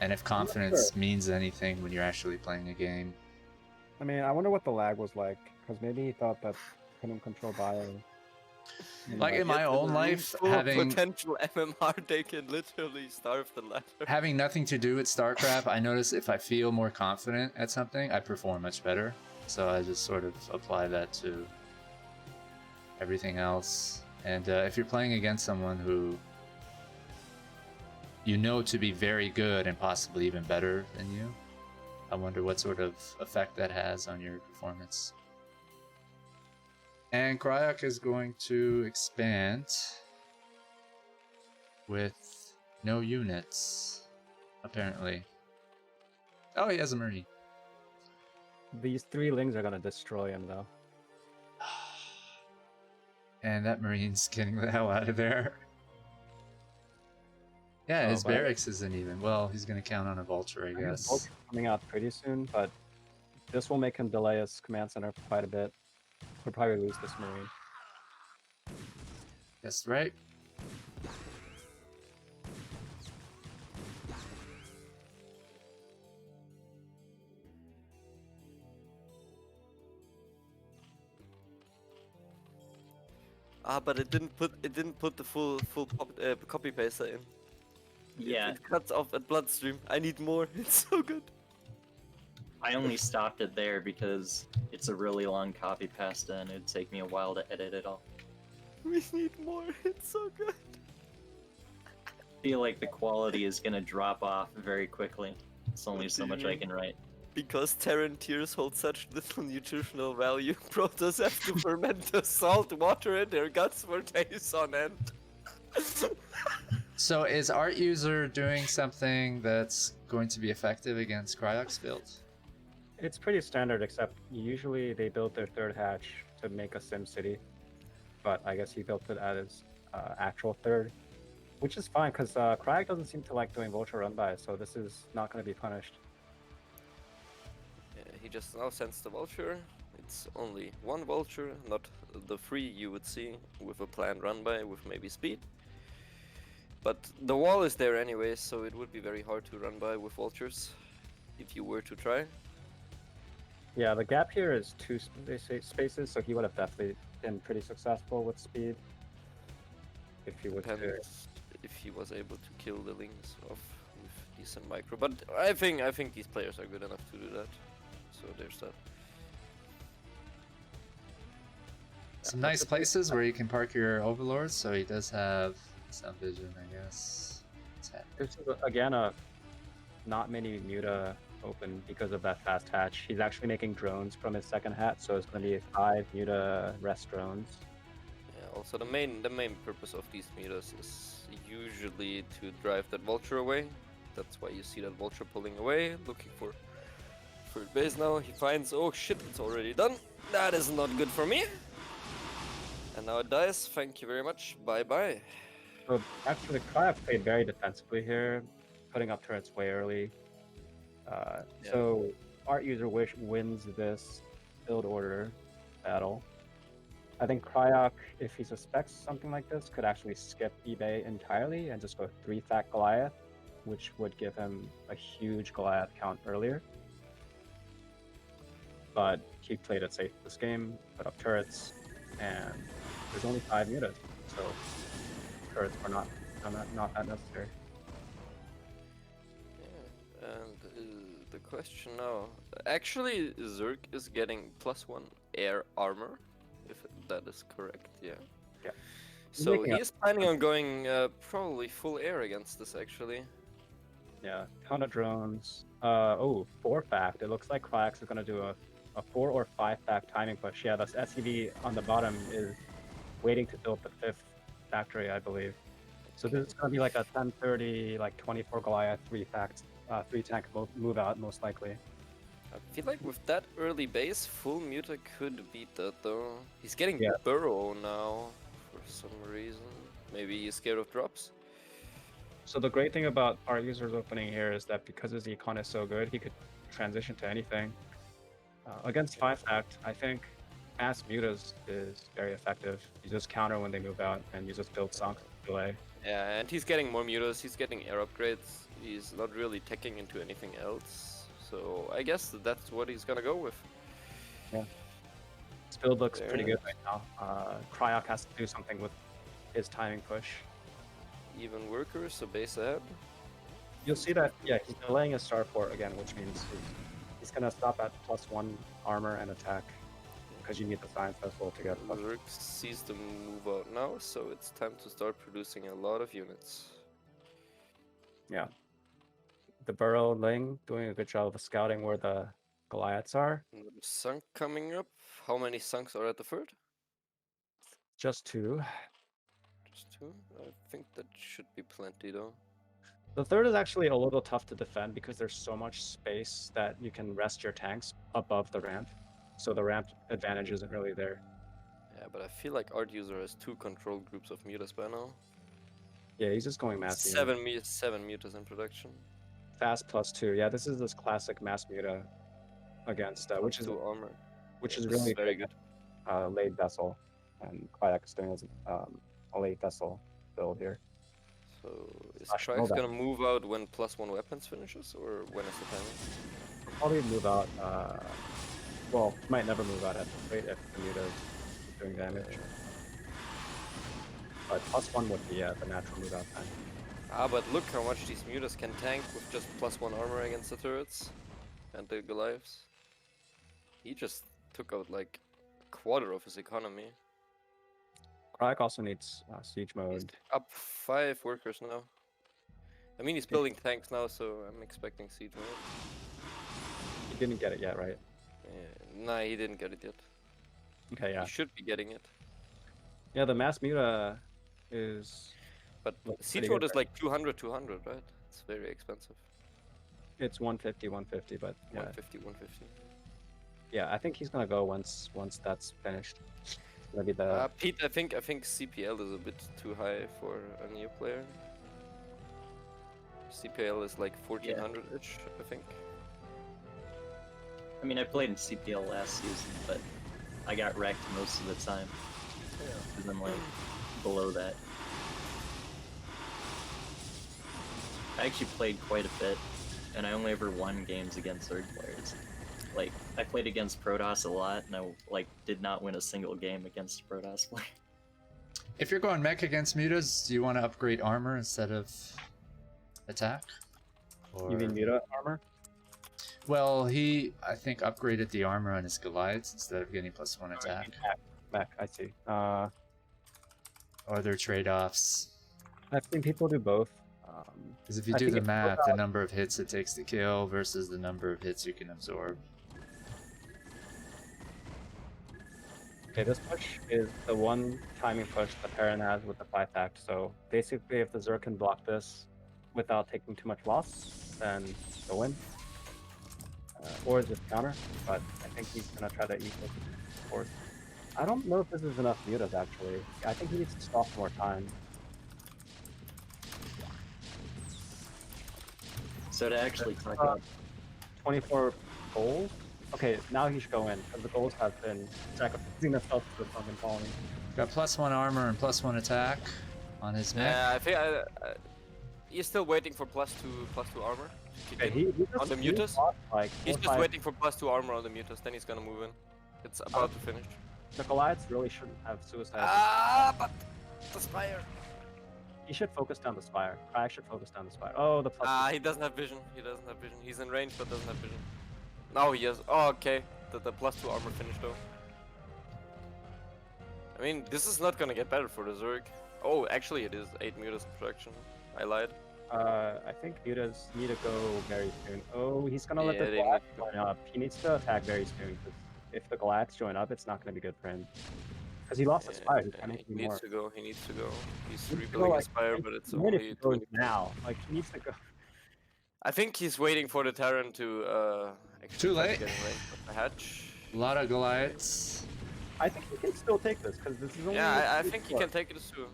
And if confidence means anything when you're actually playing a game. I mean, I wonder what the lag was like, because maybe he thought that couldn't control bio. Like in my own life, Full of having potential MMR, they can literally starve the ladder. having nothing to do with StarCraft, I notice if I feel more confident at something, I perform much better. So I just sort of apply that to everything else. And if you're playing against someone who you know to be very good and possibly even better than you, I wonder what sort of effect that has on your performance. And Cryoc is going to expand with no units, apparently. Oh, he has a Marine. These 3 lings are gonna destroy him, though. And that Marine's getting the hell out of there. Yeah, Oh, his but- barracks isn't even. Well, he's gonna count on a vulture, I guess. Vulture's coming out pretty soon, but this will make him delay his command center quite a bit. He'll probably lose this Marine. That's right. But it didn't put the full copy paster in. Yeah, It cuts off at bloodstream. I need more. It's so good. I only stopped it there because it's a really long copy pasta and it'd take me a while to edit it all. We need more. It's so good. I feel like the quality is gonna drop off very quickly. It's only What so do much you I mean? can write. Because Terran tears hold such little nutritional value, protoss have to ferment the salt water in their guts for days on end. So is ArtUser doing something that's going to be effective against Cryoc's build? It's pretty standard, except usually they build their 3rd hatch to make a sim city. But I guess he built it at his actual 3rd, which is fine, because Cryoc doesn't seem to like doing vulture run-by, so this is not going to be punished. Yeah, he just now sends the vulture. It's only 1 vulture, not the 3 you would see with a planned run by with maybe speed. But the wall is there anyway, so it would be very hard to run by with vultures if you were to try. Yeah, the gap here is 2 spaces, so he would have definitely been pretty successful with speed. If he would Depends if he was able to kill the lings off with decent micro. But I think these players are good enough to do that. So there's that. Some nice places where you can park your overlords, so he does have some vision, I guess. This is, again, not many Muta open because of that fast hatch. He's actually making drones from his 2nd hat, so it's going to be 5 Muta rest drones. Yeah, also the main purpose of these meters is usually to drive that vulture away. That's why you see that vulture pulling away, looking for third base now. He finds, oh shit, it's already done. That is not good for me. And now it dies. Thank you very much. Bye bye. So actually, Cryoc played very defensively here, putting up turrets way early. So ArtUser wins this build order battle. I think Cryoc, if he suspects something like this, could actually skip eBay entirely and just go 3-fact Goliath, which would give him a huge Goliath count earlier. But he played it safe this game, put up turrets, and there's only 5 mutas, so turrets are not that necessary. Yeah, and the question now, actually, Zerg is getting +1 air armor, if that is correct. Yeah. Yeah. So making he is planning on going probably full air against this, actually. Yeah, ton of drones. 4-fact. It looks like Cryoc is going to do a 4 or 5-fact timing push. Yeah, this SCV on the bottom is waiting to build the 5th factory, I believe. So this is going to be like a 10-30, like 24 Goliath, 3-fact, 3-tank move out, most likely. I feel like with that early base, full muta could beat that though. He's getting Yeah. burrow now for some reason. Maybe he's scared of drops. So the great thing about our user's opening here is that because his econ is so good, he could transition to anything. Against 5-fact, I think mass mutas is very effective. You just counter when they move out, and you just build sunk delay. Yeah, and he's getting more mutas, he's getting air upgrades. He's not really teching into anything else. So I guess that's what he's gonna go with. Yeah. This build looks pretty There. good right now. Cryoc has to do something with his timing push. Even workers, so base ahead. You'll see that, yeah, he's delaying his starport again, which means he's going to stop at +1 armor and attack, because you need the science vessel to get Zerg sees the move out now, so it's time to start producing a lot of units. Yeah. The Burrow Ling doing a good job of scouting where the Goliaths are. Another sunk coming up. How many sunks are at the third? Just 2. Just 2? I think that should be plenty though. The third is actually a little tough to defend because there's so much space that you can rest your tanks above the ramp. So the ramp advantage isn't really there. Yeah, but I feel like ArtUser has 2 control groups of mutas by now. Yeah, he's just going mass. 7 mutas in production. Fast +2. Yeah, this is this classic mass muta against which is 2 armor. which Yeah, is this really very good. Late vessel, and Cryoc is doing a late vessel build here. So is Slash Cryoc rollback. gonna move out when +1 weapons finishes, or when is the timing? He'll probably move out. Well, might never move out at the rate if the muta is doing damage. But +1 would be the natural move out time. Ah, but look how much these mutas can tank with just +1 armor against the turrets and the Goliaths. He just took out like a quarter of his economy. Cryoc also needs siege He's mode. up 5 workers now. I mean, he's building tanks now, so I'm expecting siege mode. He didn't get it yet, right? Nah, he didn't get it yet. Okay, yeah. He should be getting it. Yeah, the mass muta is... But looks siege pretty mode good, is like 200, right? It's very expensive. It's 150, but yeah. 150. Yeah, I think he's gonna go once that's finished. It's gonna be the... Pete, I think CPL is a bit too high for a new player. CPL is like 1400-ish, I think. I mean, I played in CPL last season, but I got wrecked most of the time. Because I'm like below that. I actually played quite a bit, and I only ever won games against third players. Like, I played against Protoss a lot, and I did not win a single game against a Protoss player. If you're going mech against mutas, do you want to upgrade armor instead of attack? Or... You mean muta armor? Well, he, I think, upgraded the armor on his Goliaths instead of getting +1 attack. Mech, I see. Or their trade-offs. I've seen people do both. Because if you I do think the it's math, about- the number of hits it takes to kill versus the number of hits you can absorb. Okay, this push is the one timing push that Perrin has with the 5-fact. So basically, if the Zerg can block this without taking too much loss, then they'll win. Or just counter, but I think he's gonna try to eat it, of course. I don't know if this is enough mutas actually. I think he needs to stop more time. So to actually talk Uh, about 24 goals. Okay, now he should go in because the goals have been sacrificing themselves to the sunken colony. Got +1 armor and +1 attack on his mech. I think he's still waiting for +2 armor to kick Okay, in. he just On the he mutas? lost, like He's 4 or just 5 waiting for +2 armor on the mutas, then he's gonna move in. It's about to finish. The Goliaths really shouldn't have suicide. But the Spire. He should focus down the Spire. I should focus down the Spire. Oh, the plus. He doesn't have vision. He doesn't have vision. He's in range but doesn't have vision. No, he has. Oh, okay. The +2 armor finished though. I mean, this is not gonna get better for the Zerg. Oh, actually, it is 8 mutas in production. I lied. I think mutas need to go very soon. Oh, he's gonna let Yeah, the they Goliaths need to join up. He needs to attack very soon because if the Goliaths join up, it's not gonna be good for him. Because he lost the Spire. He's Yeah, gonna he need needs more. to go. He needs to go. He's He needs to go, rebuilding like, his Spire, but it's even if only he goes 20. now. Like he needs to go. I think he's waiting for the Terran to actually Too try to late. get in range of the hatch. A lot of Goliaths. I think he can still take this because this is only. Yeah, I think he can take it too.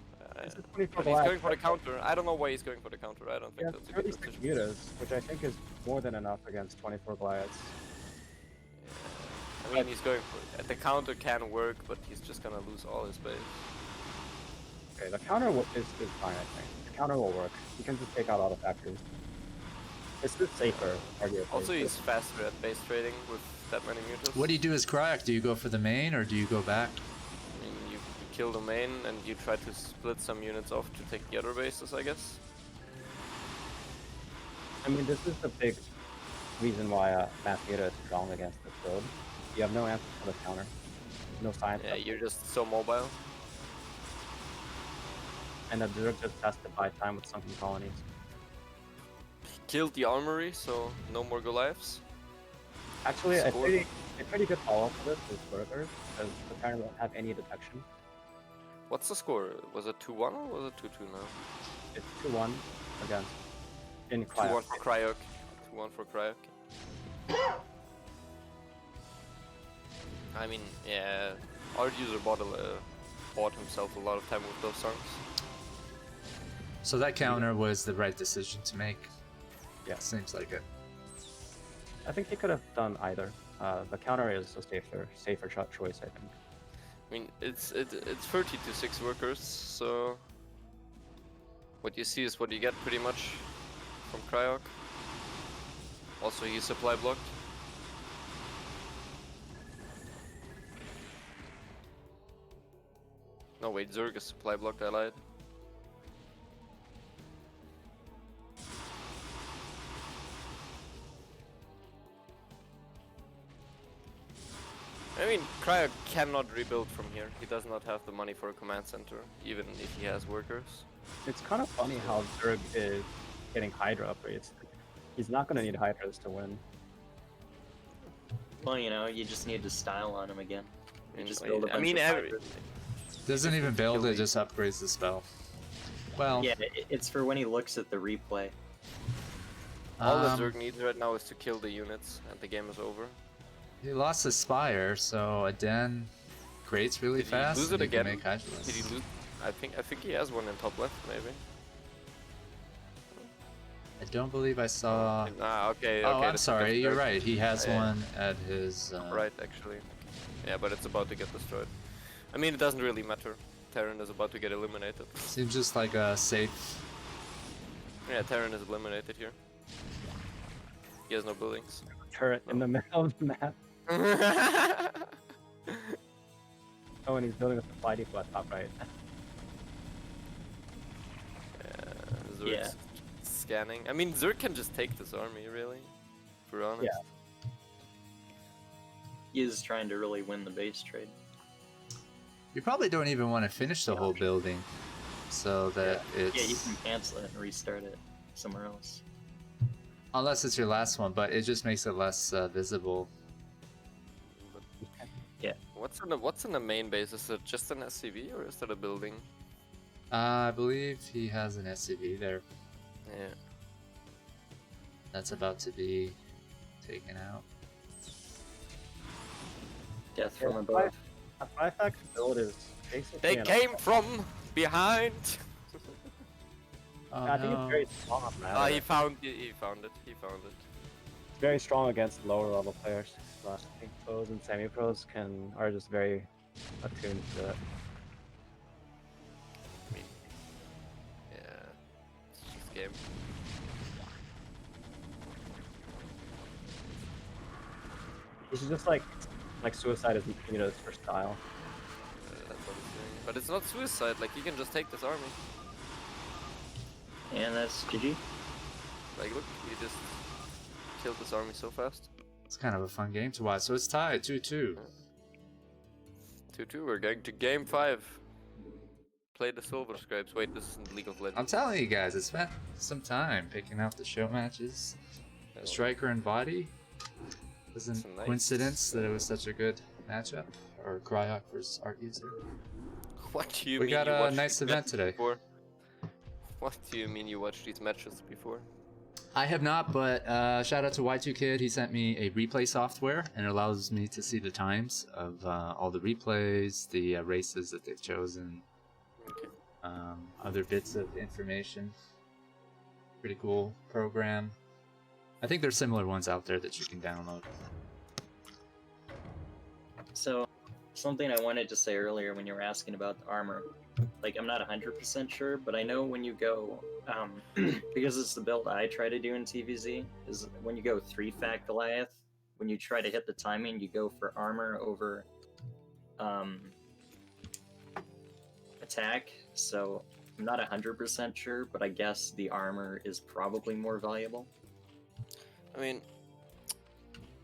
This is 24 But he's Goliaths. going for the counter. I don't know why he's going for the counter. I don't Yeah, think that's a good 36 decision. mutas, which I think is more than enough against 24 Goliaths. I mean, he's going for it. The counter can work, but he's just gonna lose all his base. Okay, the counter is fine, I think. The counter will work. You can just take out all the factors. It's just safer, arguably. Also, he's faster at base trading with that many mutas. What do you do as Cryoc? Do you go for the main or do you go back? I mean, you kill the main and you try to split some units off to take the other bases, I guess. I mean, this is the big reason why Mass Muta is strong against this build. You have no answer for the counter. No science. Yeah, you're just so mobile. And the Zerg just has to buy time with sunken colonies. Killed the armory, so no more Goliaths. Actually, a Score. pretty good follow-up for this is Burger, because the counter won't have any detection. What's the score? Was it 2-1 or was it 2-2 now? It's 2-1 against in 2-1 Cryoc. for Cryoc. 2-1 for Cryoc. I mean, yeah, ArtUser bought himself a lot of time with those songs. So that counter was the right decision to make. Yeah. Seems like it. I think he could have done either. The counter is a safer choice, I think. I mean, it's 30 to 6 workers, so what you see is what you get pretty much from Cryoc. Also, he's supply blocked. No, wait, Zerg is supply blocked, I lied. I mean, Cryoc cannot rebuild from here. He does not have the money for a command center, even if he has workers. It's kind of funny how Zerg is getting Hydra upgrades. He's not going to need Hydras to win. well, you know, you just need to style on him again. You just I build a bunch mean, of every, hybrid- Doesn't even build it, just upgrades the spell. Well, Yeah, it's for when he looks at the replay. all the um, Zerg needs right now is to kill the units, and the game is over. he lost his Spire, so a Den creates really Did he fast. lose and it you can again? make Hydras. Did he lose? I think he has one in top left, maybe. I don't believe I saw. Okay. Oh, okay, I'm that's sorry. You're Zerg. right. He has Yeah. one at his. Right, actually. Yeah, but it's about to get destroyed. I mean, it doesn't really matter. Terran is about to get eliminated. Seems just like a safe. Yeah, Terran is eliminated here. He has no buildings. Turret in the middle of the map. Oh, and he's building a supply depot at top right. Zerg's Yeah. scanning. I mean, Zerg can just take this army, really. If we're honest. Yeah. He is trying to really win the base trade. You probably don't even want to finish the whole building, so that it's. Yeah, you can cancel it and restart it somewhere else. Unless it's your last one, but it just makes it less visible. Yeah. What's in the main base? Is it just an SCV or is that a building? I believe he has an SCV there. Yeah. That's about to be taken out. Death Yeah, from above. A 5-fact build is basically They an- came from behind. Oh, I think it's no. very strong on that. Ah, he found it. He found it. He found it. It's very strong against lower level players. But I think pros and semi-pros are just very attuned to it. I mean, yeah, it's just game. You should just like suicide is Muta's for style. That's what I'm saying. But it's not suicide. Like you can just take this army. And that's GG. Like look, you just killed this army so fast. It's kind of a fun game to watch. So it's tied 2-2. 2-2. We're going to game 5. Play the Silver Scribes. Wait, this isn't League of Legends. I'm telling you guys, I spent some time picking out the show matches. Striker and Body. Wasn't It's a nice- coincidence that it was such a good matchup. Or Cryoc versus ArtUser. What do you We mean? got you a watched nice these event matches today. Before? What do you mean you watched these matches before? I have not, but shout out to Y2Kid. He sent me a replay software, and it allows me to see the times of all the replays, the races that they've chosen, Okay. other bits of information. Pretty cool program. I think there's similar ones out there that you can download. So, something I wanted to say earlier when you were asking about the armor. Like, I'm not 100% sure, but I know when you go, because it's the build I try to do in TVZ, is when you go 3-fact Goliath, when you try to hit the timing, you go for armor over attack. So, I'm not 100% sure, but I guess the armor is probably more valuable. I mean,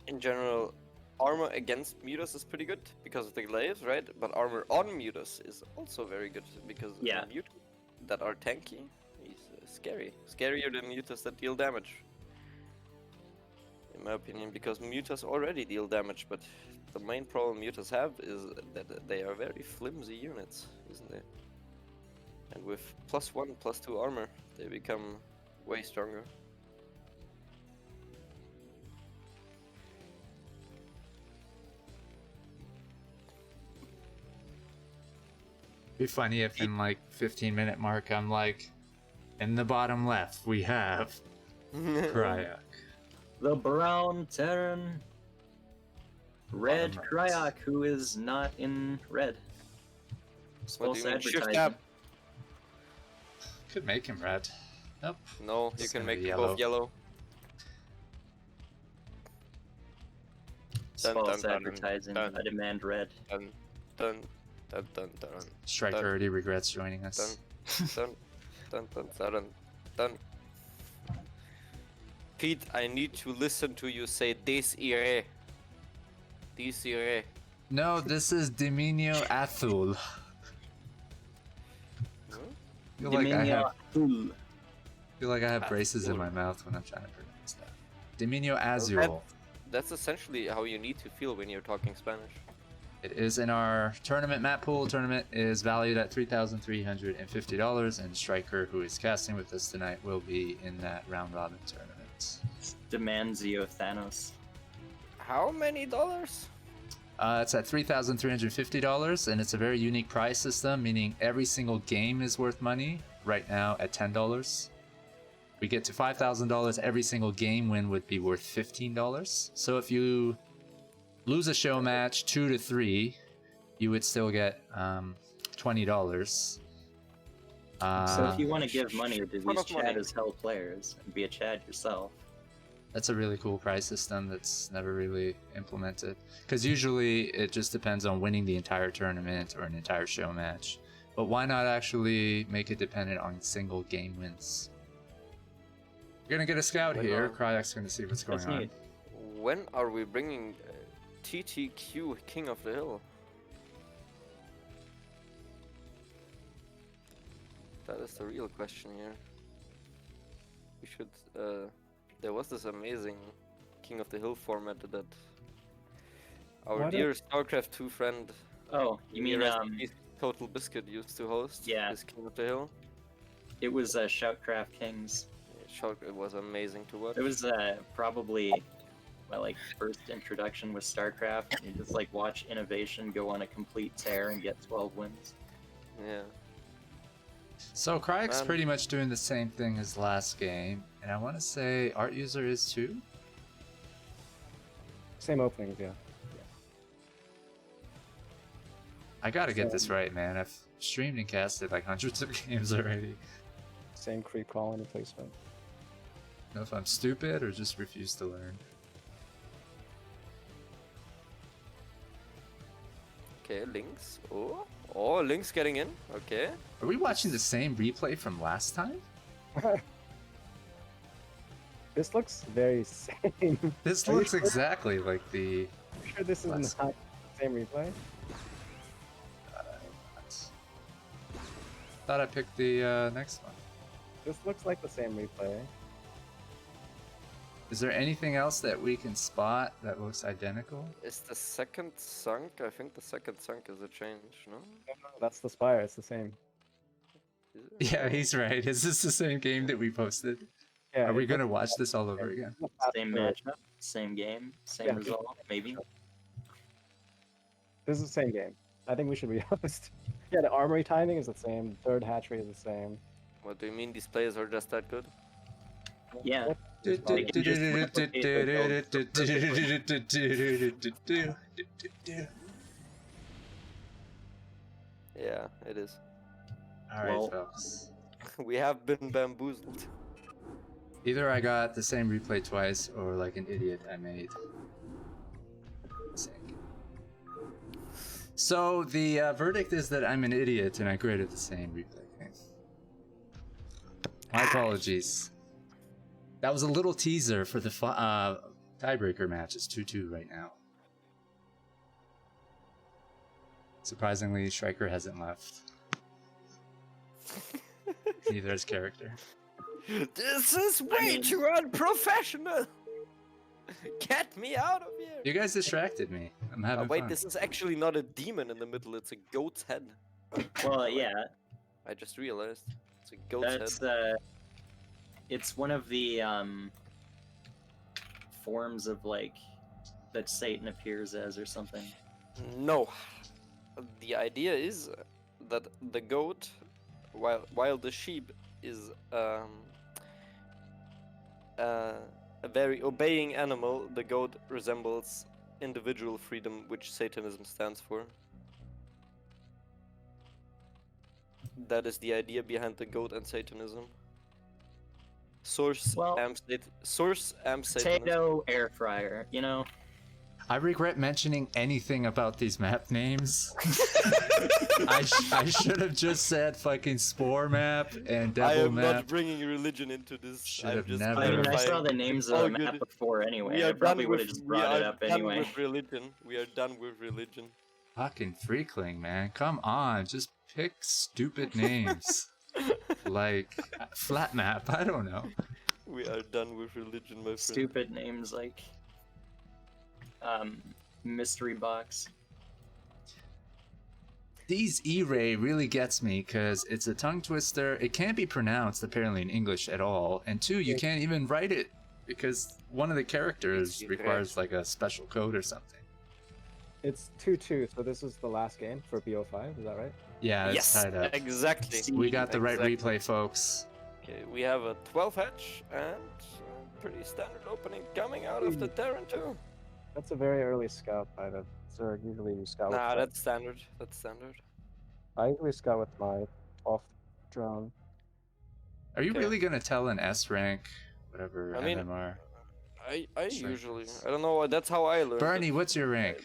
in general, armor against Mutas is pretty good because of the glaives, right? But armor on Mutas is also very good because Yeah. Mutas that are tanky is scary. Scarier than Mutas that deal damage. In my opinion, because Mutas already deal damage, but the main problem Mutas have is that they are very flimsy units, isn't it? And with +1, +2 armor, they become way stronger. Be funny if in like 15-minute mark I'm like, in the bottom left we have Cryoc. The brown Terran. Red Bottom right. Cryoc, who is not in red. It's What do false you mean? Shift advertising. tab. Could make him red. Nope. No, you It's can gonna make be them both yellow. It's Dun, false dun, dun, advertising. dun. I demand red. Dun, dun, dun, dun, dun, Striker Done. already regrets joining us. dun, dun, dun, dun, dun, dun. Pete, I need to listen to you say Desire. Desire. No, this is Dominio Azul. Huh? Feel like I Dominio Azul. feel like I have braces in Azul. my mouth when I'm trying to pronounce that. Dominio Azul. That's essentially how you need to feel when you're talking Spanish. It is in our tournament map pool. Tournament is valued at $3,350, and Striker, who is casting with us tonight, will be in that round robin tournament. Demanzio Thanos. How many dollars? It's at $3,350, and it's a very unique prize system, meaning every single game is worth money. Right now at $10. We get to $5,000. Every single game win would be worth $15. So if you lose a show match 2 to 3, you would still get $20. So if you want to give money to Ton these of money. Chad as hell players and be a Chad yourself, That's a really cool prize system that's never really implemented. Because usually it just depends on winning the entire tournament or an entire show match. But why not actually make it dependent on single game wins? We're gonna get a scout Why here. not? Cryoc's gonna see what's going that's on. neat. When are we bringing TTQ King of the Hill? That is the real question here. We should. There was this amazing King of the Hill format that our What dear StarCraft 2 friend, Oh, you mean rest in peace, Total Biscuit, used to host. Yeah. This King of the Hill. it was Shoutcraft Kings. It was amazing to watch. It was probably my like first introduction with StarCraft. You just like watch innovation go on a complete tear and get 12 wins. Yeah. So Cryoc's Man. pretty much doing the same thing as last game, and I want to say ArtUser is too. Same openings, yeah. I gotta get this right, man. I've streamed and casted like hundreds of games already. Same creep crawling replacement. I don't know if I'm stupid or just refuse to learn. Okay, Lynx. Oh, Lynx getting in. Okay. Are we watching the same replay from last time? This looks very same. This Are you looks sure? exactly like the. You sure this is Last- not the same replay? Thought I picked the next one. This looks like the same replay. Is there anything else that we can spot that looks identical? Is the second sunk? I think the second sunk is a change, no? No, that's the Spire. It's the same. Is it? Yeah, he's right. Is this the same game that we posted? Yeah. Are we it gonna looks watch this all over again? like Same faster. matchup, same game, same Yeah. result, maybe. This is the same game. I think we should be honest. Yeah, the armory timing is the same. Third hatchery is the same. What do you mean these players are just that good? Yeah. Yeah, it is. Alright, Well- folks. We have been bamboozled. Either I got the same replay twice, or like an idiot, I made. Sick. So the verdict is that I'm an idiot and I created the same replay game. My apologies. That was a little teaser for the tiebreaker match. It's 2-2 right now. Surprisingly, Striker hasn't left. Neither has character. This is way too unprofessional! Get me out of here! You guys distracted me. I'm having Wait, fun. this is actually not a demon in the middle, it's a goat's head. Well, yeah, I just realized. It's a goat's that's head. it's one of the forms of like that Satan appears as or something. No. The idea is that the goat, while the sheep is a very obeying animal, the goat resembles individual freedom, which Satanism stands for. That is the idea behind the goat and Satanism. Source Well, Source Satanism. Potato air fryer, you know. I regret mentioning anything about these map names. I should have just said fucking Spore map and I Devil am map. not bringing religion into this. Should I'm have just never. I mean, I saw clarifying. the names All of the map good. before anyway. We I are probably done would have with. just We brought it are up done anyway. with religion. We are done with religion. Fucking freakling, man. Come on, just pick stupid names. Like flat map, I don't know. We are done with religion, my friend. Stupid names like mystery box. These E-Ray really gets me because it's a tongue twister. It can't be pronounced apparently in English at all. And two, you can't even write it because one of the characters It's requires like a special code or something. It's 2-2, so this is the last game for Bo5, is that right? Yeah, it's Yes, tied up. exactly. We got the right Exactly. replay, folks. Okay, we have a 12 hatch and a pretty standard opening coming out of the Terran too. That's a very early scout by the Zerg. Usually you scout Nah, with that's standard. That's standard. I usually scout with my 12th drone. Are you Okay. really gonna tell an S rank, whatever I mean, MMR? I Sure. usually, I don't know, that's how I learned. Bernie, it. what's your rank?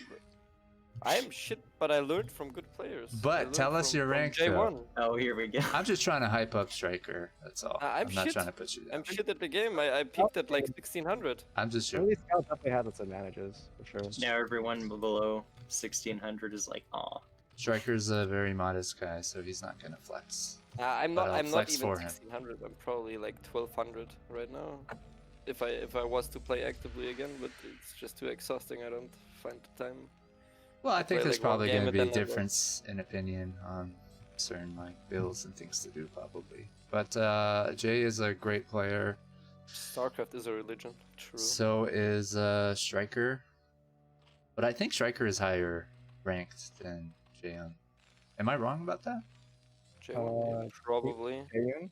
I'm shit, but I learned from good players. I But learned tell us your from rank, J1. Oh, here we go. I'm just trying to hype up Striker. That's all. I'm not shit. trying to put you down. I'm shit at the game. I peaked at like 1600. I'm just Early joking. scout definitely has its advantages, for sure. Now everyone below 1600 is like, aw. Striker's a very modest guy, so he's not gonna flex. I'm But not. I'll I'm not flex even for him. 1600. I'm probably like 1200 right now. If I was to play actively again, but it's just too exhausting. I don't find the time. Well, I think play, there's like, one probably game gonna and be a then I go. difference in opinion on certain like builds and things to do, probably. But Jay is a great player. StarCraft is a religion. True. So is Striker. But I think Striker is higher ranked than Jaeon. Am I wrong about that? J1 probably. Ayun?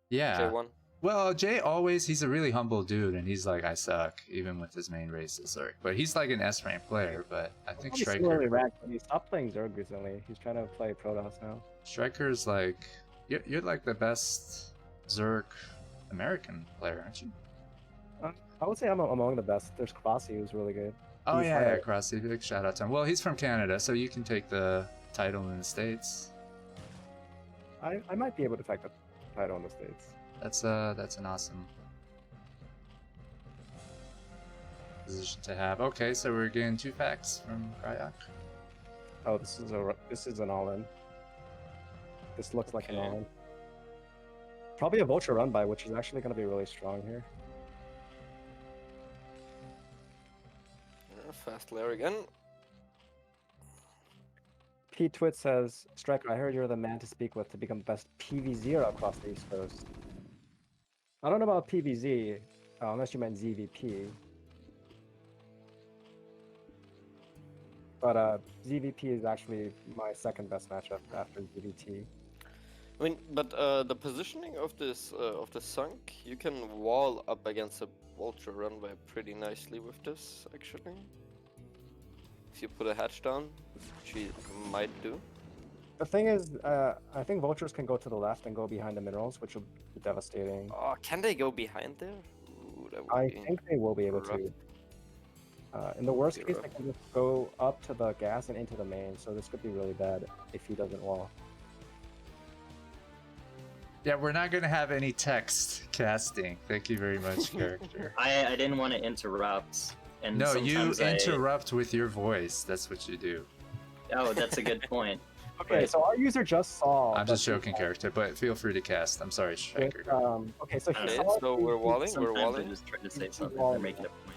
Yeah. J1. Well, Jay he's a really humble dude, and he's like, I suck, even with his main race is Zerg. But he's like an S rank player, but I think Probably similarly Striker. ranked, but he stopped playing Zerg recently. He's trying to play Protoss now. Striker's like, you're like the best Zerg American player, aren't you? I would say I'm among the best. There's Crossy, who's really good. Oh, He's yeah, higher. Crossy, big shout out to him. Well, he's from Canada, so you can take the title in the States. I might be able to take the title in the States. That's an awesome position to have. Okay, so we're getting 2 packs from Cryoc. Oh, this is an all-in. This looks like an Okay. all-in. Probably a Vulture run by, which is actually going to be really strong here. Fast layer again. Pete Twit says, Striker, I heard you're the man to speak with to become the best PVZer across the East Coast. I don't know about PVZ, unless you meant ZVP. But ZVP is actually my second best matchup after ZVT. I mean, but the positioning of this sunk, you can wall up against a vulture runway pretty nicely with this, actually. If you put a hatch down, which you might do. The thing is, I think vultures can go to the left and go behind the minerals, which will be devastating. Oh, can they go behind there? Ooh, that would I be think they will be able rough. to. In the worst Be case, rough. they can just go up to the gas and into the main, so this could be really bad if he doesn't wall. Yeah, we're not gonna have any text casting. Thank you very much, character. I didn't want to interrupt. And No, you sometimes interrupt with your voice. That's what you do. Oh, that's a good point. Okay, so our user just saw. I'm just that- joking, character, but feel free to cast. I'm sorry, Striker. Okay, so he Okay, saw. so we're walling, we're Sometimes I walling. just try to say Keep something walling. or make it a point.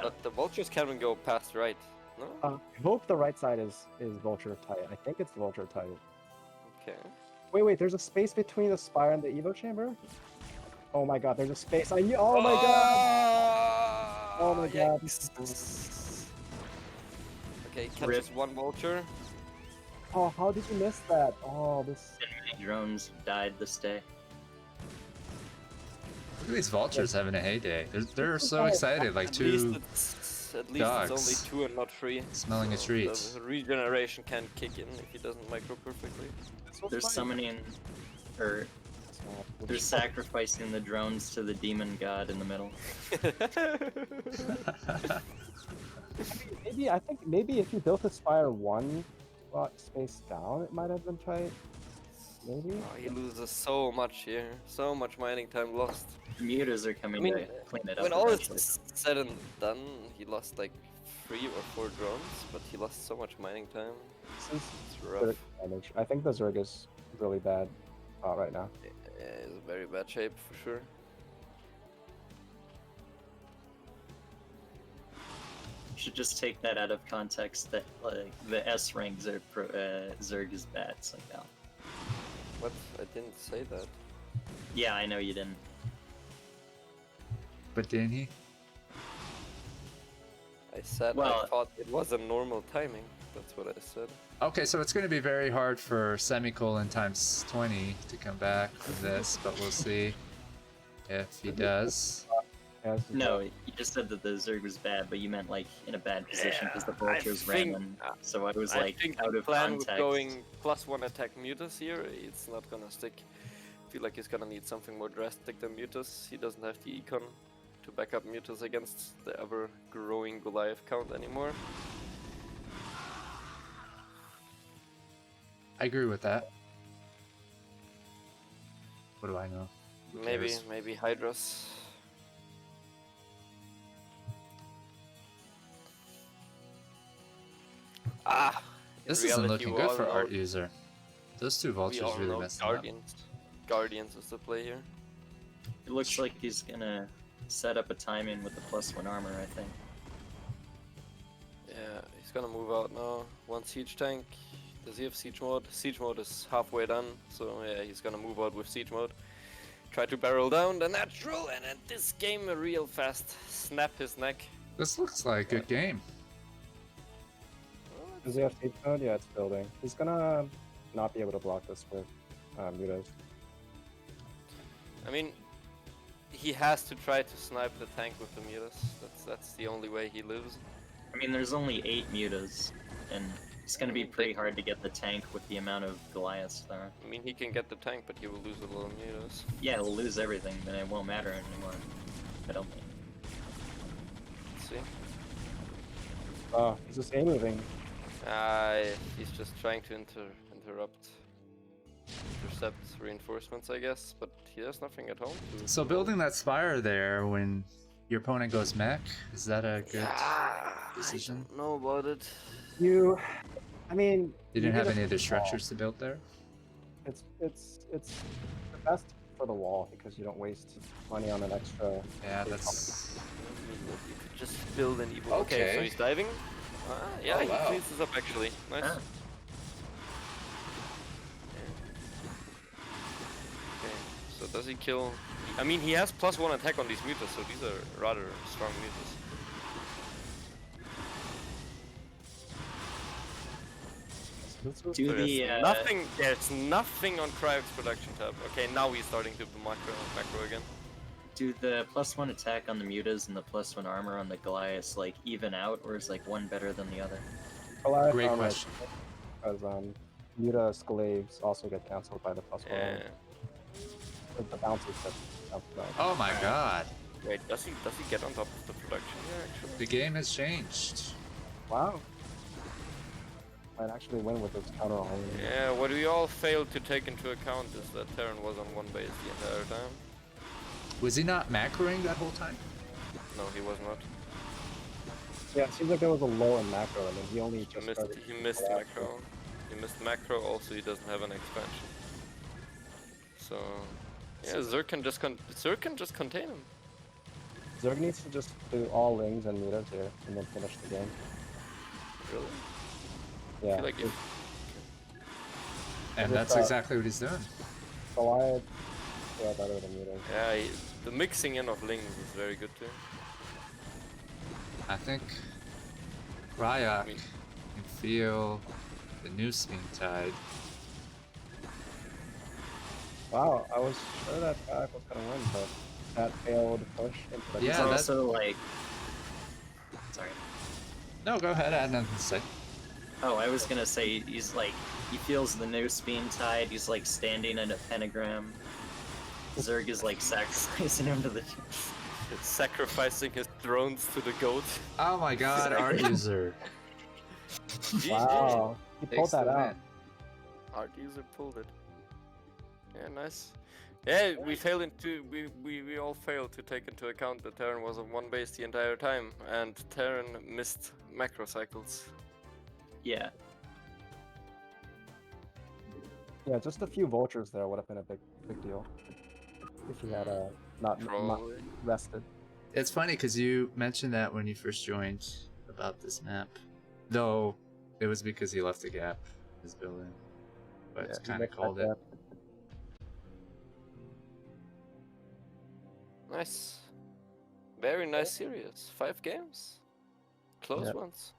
But the vultures can go past right. No? I hope the right side is vulture tight. I think it's vulture tight. Okay. Wait, there's a space between the spire and the Evo chamber? Oh my god, there's a space. Oh my god! Oh my god. yikes. Okay, catches one vulture. Oh, how did you miss that? Oh, this. Many drones died this day. Look at these vultures having a heyday. They're so excited, like At least two it's dogs. only 2 and not 3. smelling a treat. The regeneration can kick in if he doesn't micro perfectly. They're summoning, or they're sacrificing the drones to the demon god in the middle. I think maybe if you built a spire one block space down, it might have been tight. Maybe. Oh, he loses so much here. So much mining time lost. Commuters are coming I mean, to clean it up. When all eventually. is said and done, he lost like 3 or 4 drones, but he lost so much mining time. This is It's Zerg rough. damage. I think the Zerg is really bad right now. Yeah, it's in very bad shape for sure. You should just take that out of context that like the S rank Zerg is bad. It's like, oh. What? I didn't say that. Yeah, I know you didn't. But didn't he? I said I Well- thought it was a normal timing. That's what I said. Okay, so it's going to be very hard for semicolon times 20 to come back from this, but we'll see if he does. Yeah, this is No, bad. you just said that the Zerg was bad, but you meant like in a bad position because the Yeah, I vultures ran think- them. So I was I like think out the of plan context. with going +1 attack Mutus here, it's not gonna stick. I feel like he's gonna need something more drastic than Mutus. He doesn't have the econ to back up Mutus against the ever-growing Goliath count anymore. I agree with that. What do I know? Who cares? Maybe Hydras. Ah! in This isn't reality, looking we good all for know- ArtUser. Those two We vultures all really know messed them up. Guardians is the play here. It looks like he's gonna set up a timing with the +1 armor. I think. Yeah, he's gonna move out now. One siege tank. Does he have siege mode? Siege mode is halfway done, so yeah, he's gonna move out with siege mode. Try to barrel down the natural, and at this game, real fast, snap his neck. This looks like a good game. Does he have siege mode? Yeah, it's building. He's gonna not be able to block this with mutas. I mean, he has to try to snipe the tank with the mutas. That's the only way he lives. I mean, there's only 8 mutas, and it's gonna be pretty hard to get the tank with the amount of Goliaths there. I mean, he can get the tank, but he will lose a little mutas. Yeah, we'll lose everything, then it won't matter anymore. I don't think. Let's see. Oh, he's just A moving. He's just trying to intercept reinforcements, I guess, but he has nothing at home. So building that spire there when your opponent goes mech, is that a good decision? I don't know about it. I mean, You didn't have need any a other wall. structures to build there? It's the best for the wall because you don't waste money on an extra. Yeah, that's... You could just build an evil. Okay, so Okay. he's diving. Yeah, Oh, he wow. cleans this up actually. Nice. Ah. Okay, so does he kill? I mean, he has +1 attack on these mutas, so these are rather strong mutas. This was Do There's the nothing. There's nothing on Cryoc's production tab. Okay, now he's starting to do macro again. do the +1 attack on the mutas and the +1 armor on the Goliaths like even out, or is like one better than the other? Goliath Great armor, question. Because muta Sclaves also get cancelled by the +1. Yeah. But the bounces get cancelled out. Oh my god. Wait, does he get on top of the production here actually? The game has changed. Wow. Might actually win with this counter only. Yeah, what we all failed to take into account is that Terran was on one base the entire time. Was he not macroing that whole time? No, he was not. Yeah, it seems like there was a low in macro, and then he only He just missed, started. he missed macro. He missed macro. Also, he doesn't have an expansion. So, yeah, Zerg can just contain him. Zerg needs to just do all rings and mutas here, and then finish the game. Really? I Yeah. feel like if And Just, that's exactly what he's doing. Goliath, yeah, better than mutas. yeah, the mixing in of lings is very good too. I think Cryoc I mean- can feel the new spin tide. Wow, I was sure that guy was gonna win, but that failed push into the Yeah, It's that's- also like. Sorry. No, go ahead, I had nothing to say. Oh, I was gonna say he's like he feels the new spin tide. He's like standing in a pentagram. Zerg is like sacrificing him to the. Sacrificing his drones to the goat. Oh my god, ArtUser. GG. Wow, he pulled Takes the that out. win. ArtUser pulled it. Yeah, nice. Yeah, we all failed to take into account that Terran was on one base the entire time, and Terran missed macro cycles. Yeah. Yeah, just a few vultures there would have been a big deal if he had not Probably. rested. It's funny because you mentioned that when you first joined about this map. Though it was because he left a gap in his building. But it's he kind of mixed that called it. gap. Nice. Very nice series. 5 games. Close Yeah. ones.